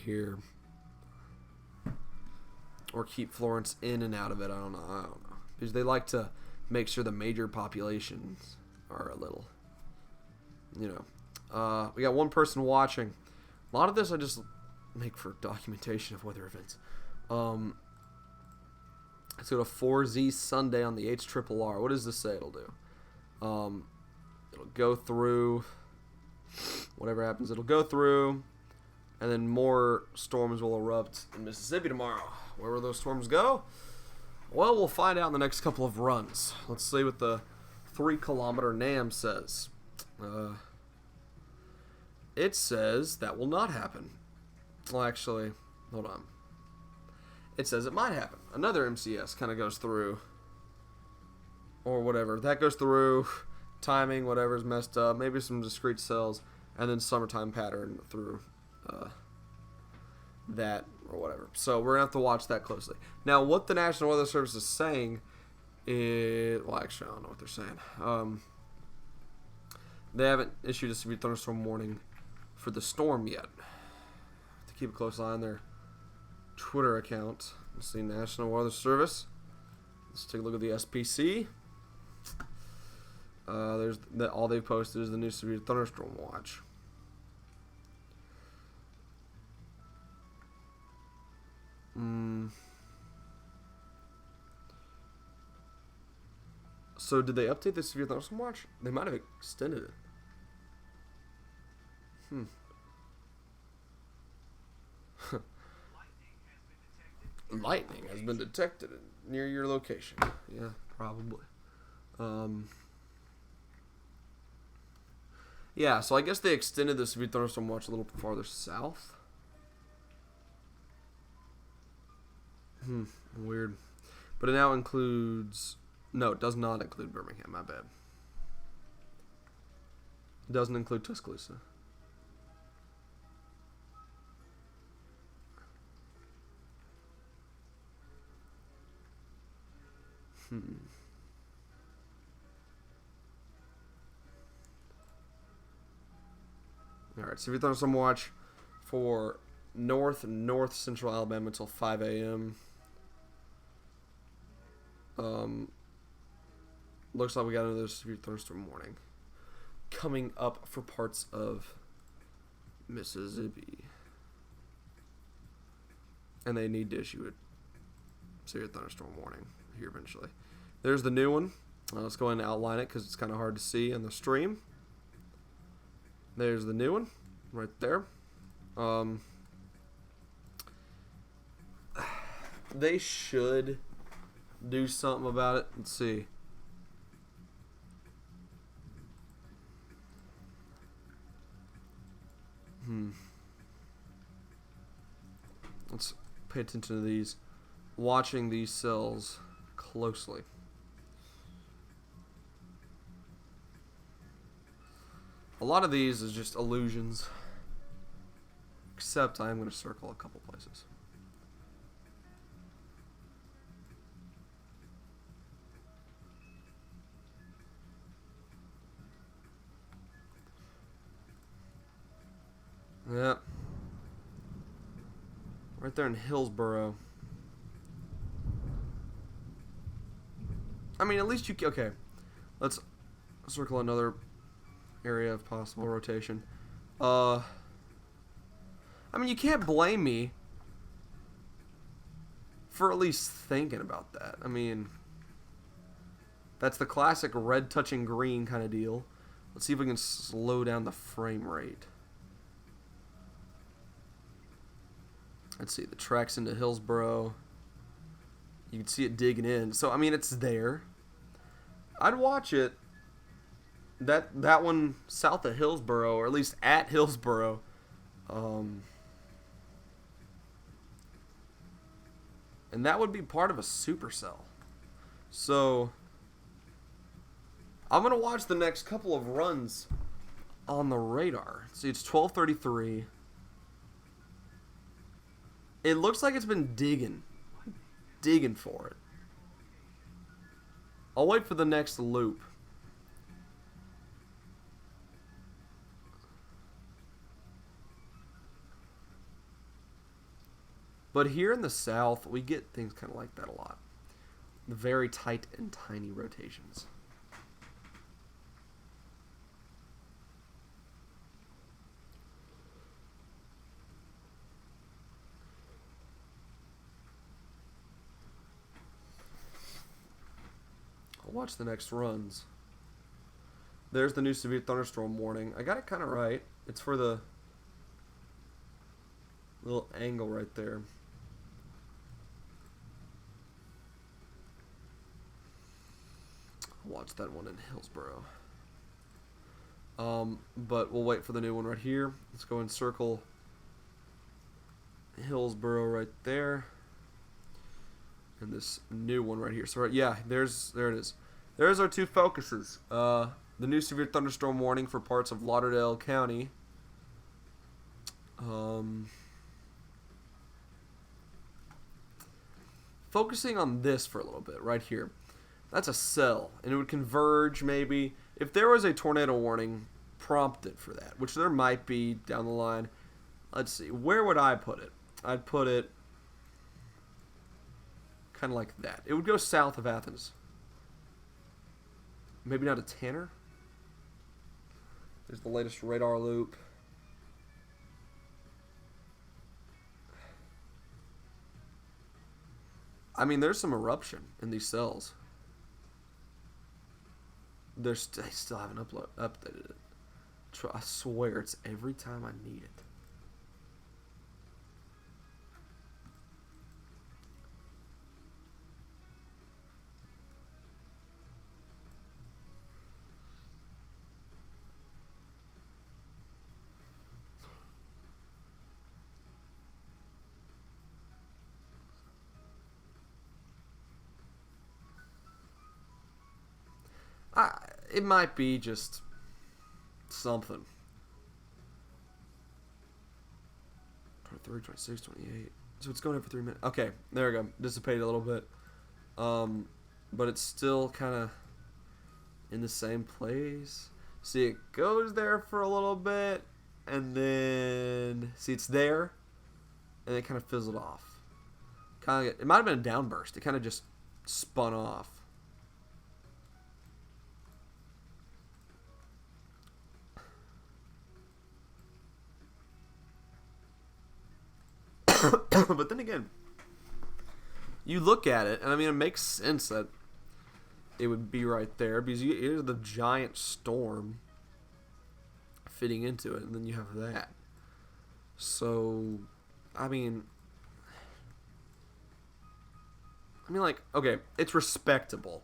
here. Or keep Florence in and out of it. I don't know. Because they like to make sure the major populations are a little, we got one person watching. A lot of this I just make for documentation of weather events. Let's go to 4Z Sunday on the HRRR. What does this say it'll do? It'll go through, whatever happens, it'll go through, and then more storms will erupt in Mississippi tomorrow. Where will those storms go? Well, we'll find out in the next couple of runs. Let's see what the 3-kilometer NAM says. It says that will not happen. Well, actually, hold on. It says it might happen. Another MCS kind of goes through. Or whatever. That goes through. Timing, whatever's messed up. Maybe some discrete cells. and then summertime pattern through that or whatever. So we're gonna have to watch that closely. Now, what the National Weather Service is saying is, well, actually, I don't know what they're saying. They haven't issued a severe thunderstorm warning for the storm yet. To keep a close eye on their Twitter account. Let's see, National Weather Service. Let's take a look at the SPC. There's all they've posted is the new severe thunderstorm watch. So did they update the severe thunderstorm watch? They might have extended it. Lightning has been detected near your location. Yeah, probably. Yeah, so I guess they extended the severe thunderstorm watch a little farther south. Weird. But it now includes... No, it does not include Birmingham, my bad. It doesn't include Tuscaloosa. Alright, severe thunderstorm watch for north and north central Alabama until 5 a.m. Looks like we got another severe thunderstorm warning coming up for parts of Mississippi. And they need to issue a severe thunderstorm warning here eventually. There's the new one. Let's go ahead and outline it because it's kind of hard to see in the stream. There's the new one right there. They should do something about it. Let's see. Let's pay attention to these. Watching these cells closely. A lot of these is just illusions. Except I am going to circle a couple places. Yep. Right there in Hillsboro. I mean, at least you... Okay. Let's circle another area of possible rotation. I mean, you can't blame me for at least thinking about that. I mean, that's the classic red touching green kind of deal. Let's see if we can slow down the frame rate. Let's see, the tracks into Hillsboro. You can see it digging in. So, I mean, it's there. I'd watch it. That one south of Hillsboro, or at least at Hillsboro. And that would be part of a supercell. So, I'm going to watch the next couple of runs on the radar. See, it's 12:33. It looks like it's been digging for it. I'll wait for the next loop. But here in the south, we get things kind of like that a lot. The very tight and tiny rotations. I'll watch the next runs. There's the new severe thunderstorm warning. I got it kind of right. It's for the little angle right there. I'll watch that one in Hillsboro. But we'll wait for the new one right here. Let's go and circle Hillsboro right there. And this new one right here. So yeah, there it is. There's our two focuses. The new severe thunderstorm warning for parts of Lauderdale County Focusing on this for a little bit, right here. That's a cell, and it would converge maybe. If there was a tornado warning prompted for that, which there might be down the line. Let's see, where would I put it? I'd put it kind of like that. It would go south of Athens. Maybe not a Tanner. There's the latest radar loop. I mean, there's some eruption in these cells. They still haven't updated it. I swear it's every time I need it. It might be just something. 23, 26, 28. So it's going in for 3 minutes. Okay, there we go. Dissipated a little bit. But it's still kind of in the same place. See, it goes there for a little bit, and then see it's there, and it kind of fizzled off. It might have been a downburst. It kind of just spun off. But then again, you look at it, and I mean, it makes sense that it would be right there because here's the giant storm fitting into it, and then you have that. So, I mean, like, okay, it's respectable.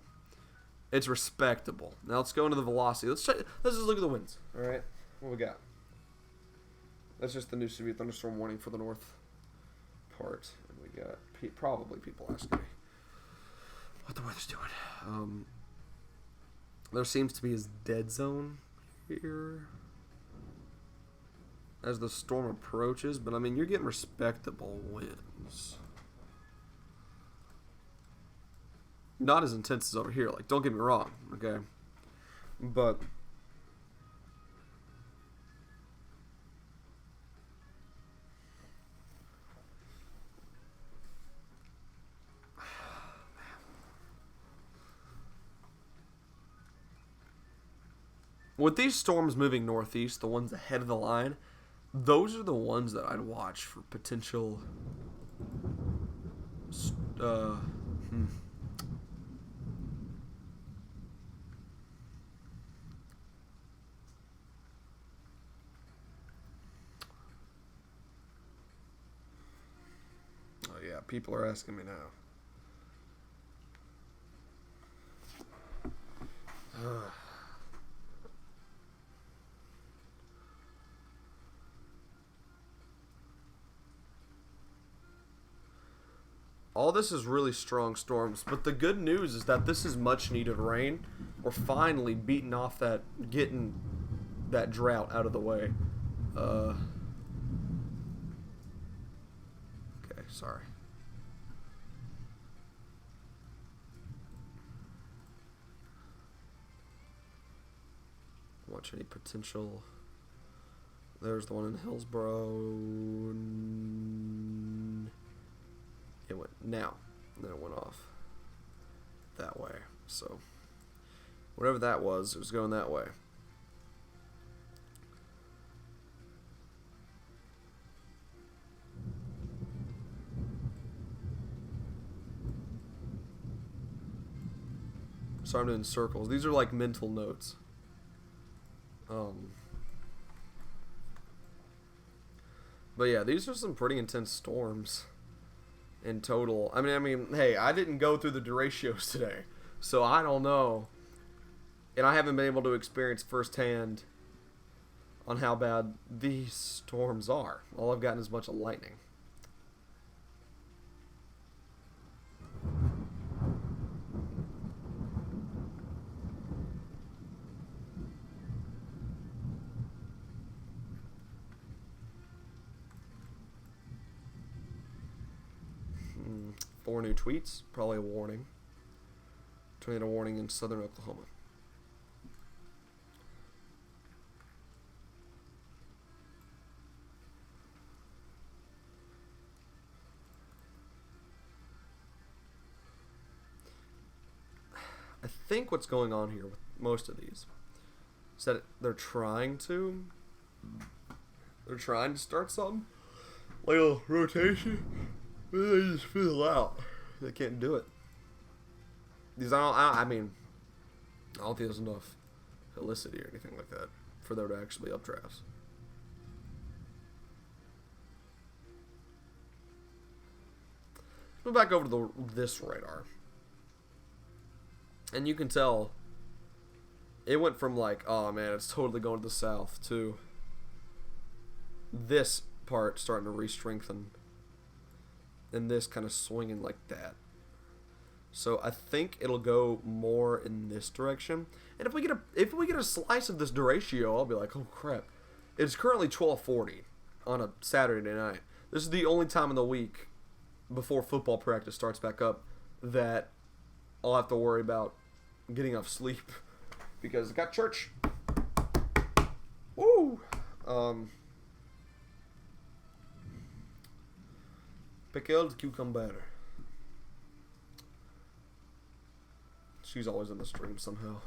It's respectable. Now let's go into the velocity. Let's just look at the winds. All right, what we got? That's just the new severe thunderstorm warning for the north part, and we got probably people asking me what the weather's doing. There seems to be a dead zone here as the storm approaches, but I mean, you're getting respectable winds. Not as intense as over here, like, don't get me wrong, okay? But with these storms moving northeast, the ones ahead of the line, those are the ones that I'd watch for potential Oh yeah, people are asking me now. All this is really strong storms, but the good news is that this is much needed rain. We're finally beating off getting that drought out of the way. Okay, sorry. Watch any potential. There's the one in Hillsborough. It went now, and then it went off that way. So whatever that was, it was going that way. So I'm in circles. These are like mental notes. But yeah, these are some pretty intense storms in total. I mean, hey, I didn't go through the derechos today, so I don't know, and I haven't been able to experience firsthand on how bad these storms are. All I've gotten is a bunch of lightning. 4 new tweets, probably a warning. Tornado warning in southern Oklahoma. I think what's going on here with most of these is that they're trying to start something like a rotation, but they just fizzle out. They can't do it. These I mean, I don't think there's enough helicity or anything like that for there to actually up drafts. Go back over to this radar. And you can tell it went from like, oh man, it's totally going to the south, to this part starting to re-strengthen and this kind of swinging like that. So I think it'll go more in this direction. And if we get a slice of this derecho, I'll be like, oh crap. It's currently 12:40 on a Saturday night. This is the only time in the week before football practice starts back up that I'll have to worry about getting enough sleep because I got church. Woo! Pickled cucumber. She's always in the stream somehow.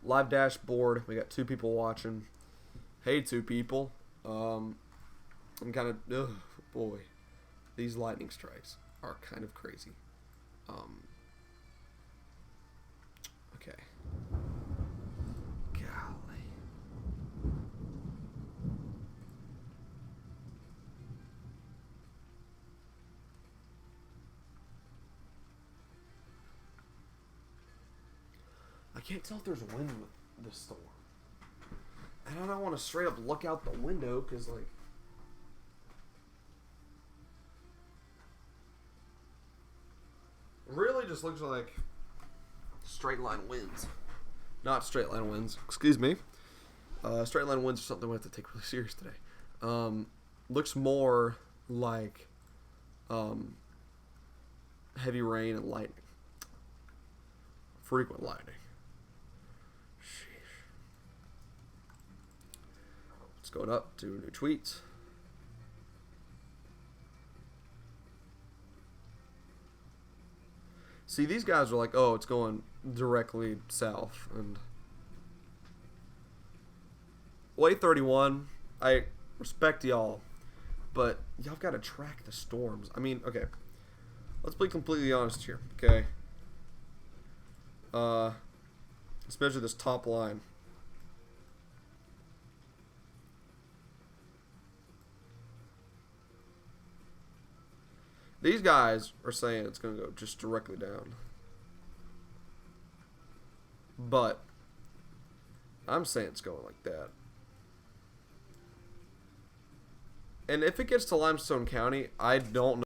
Live dashboard. We got 2 people watching. Hey, 2 people. I'm kind of, boy, these lightning strikes are kind of crazy. Okay. Golly. I can't tell if there's wind with this storm. And I don't want to straight up look out the window because, like, really just looks like straight line winds. Not straight line winds, excuse me. Straight line winds are something we have to take really serious today. Looks more like heavy rain and lightning. Frequent lightning. Sheesh. It's going up to new tweets. See, these guys are like, oh, it's going directly south. And well, 831, I respect y'all, but y'all got to track the storms. I mean, okay, let's be completely honest here, okay? Let's measure this top line. These guys are saying it's going to go just directly down. But I'm saying it's going like that. And if it gets to Limestone County, I don't know.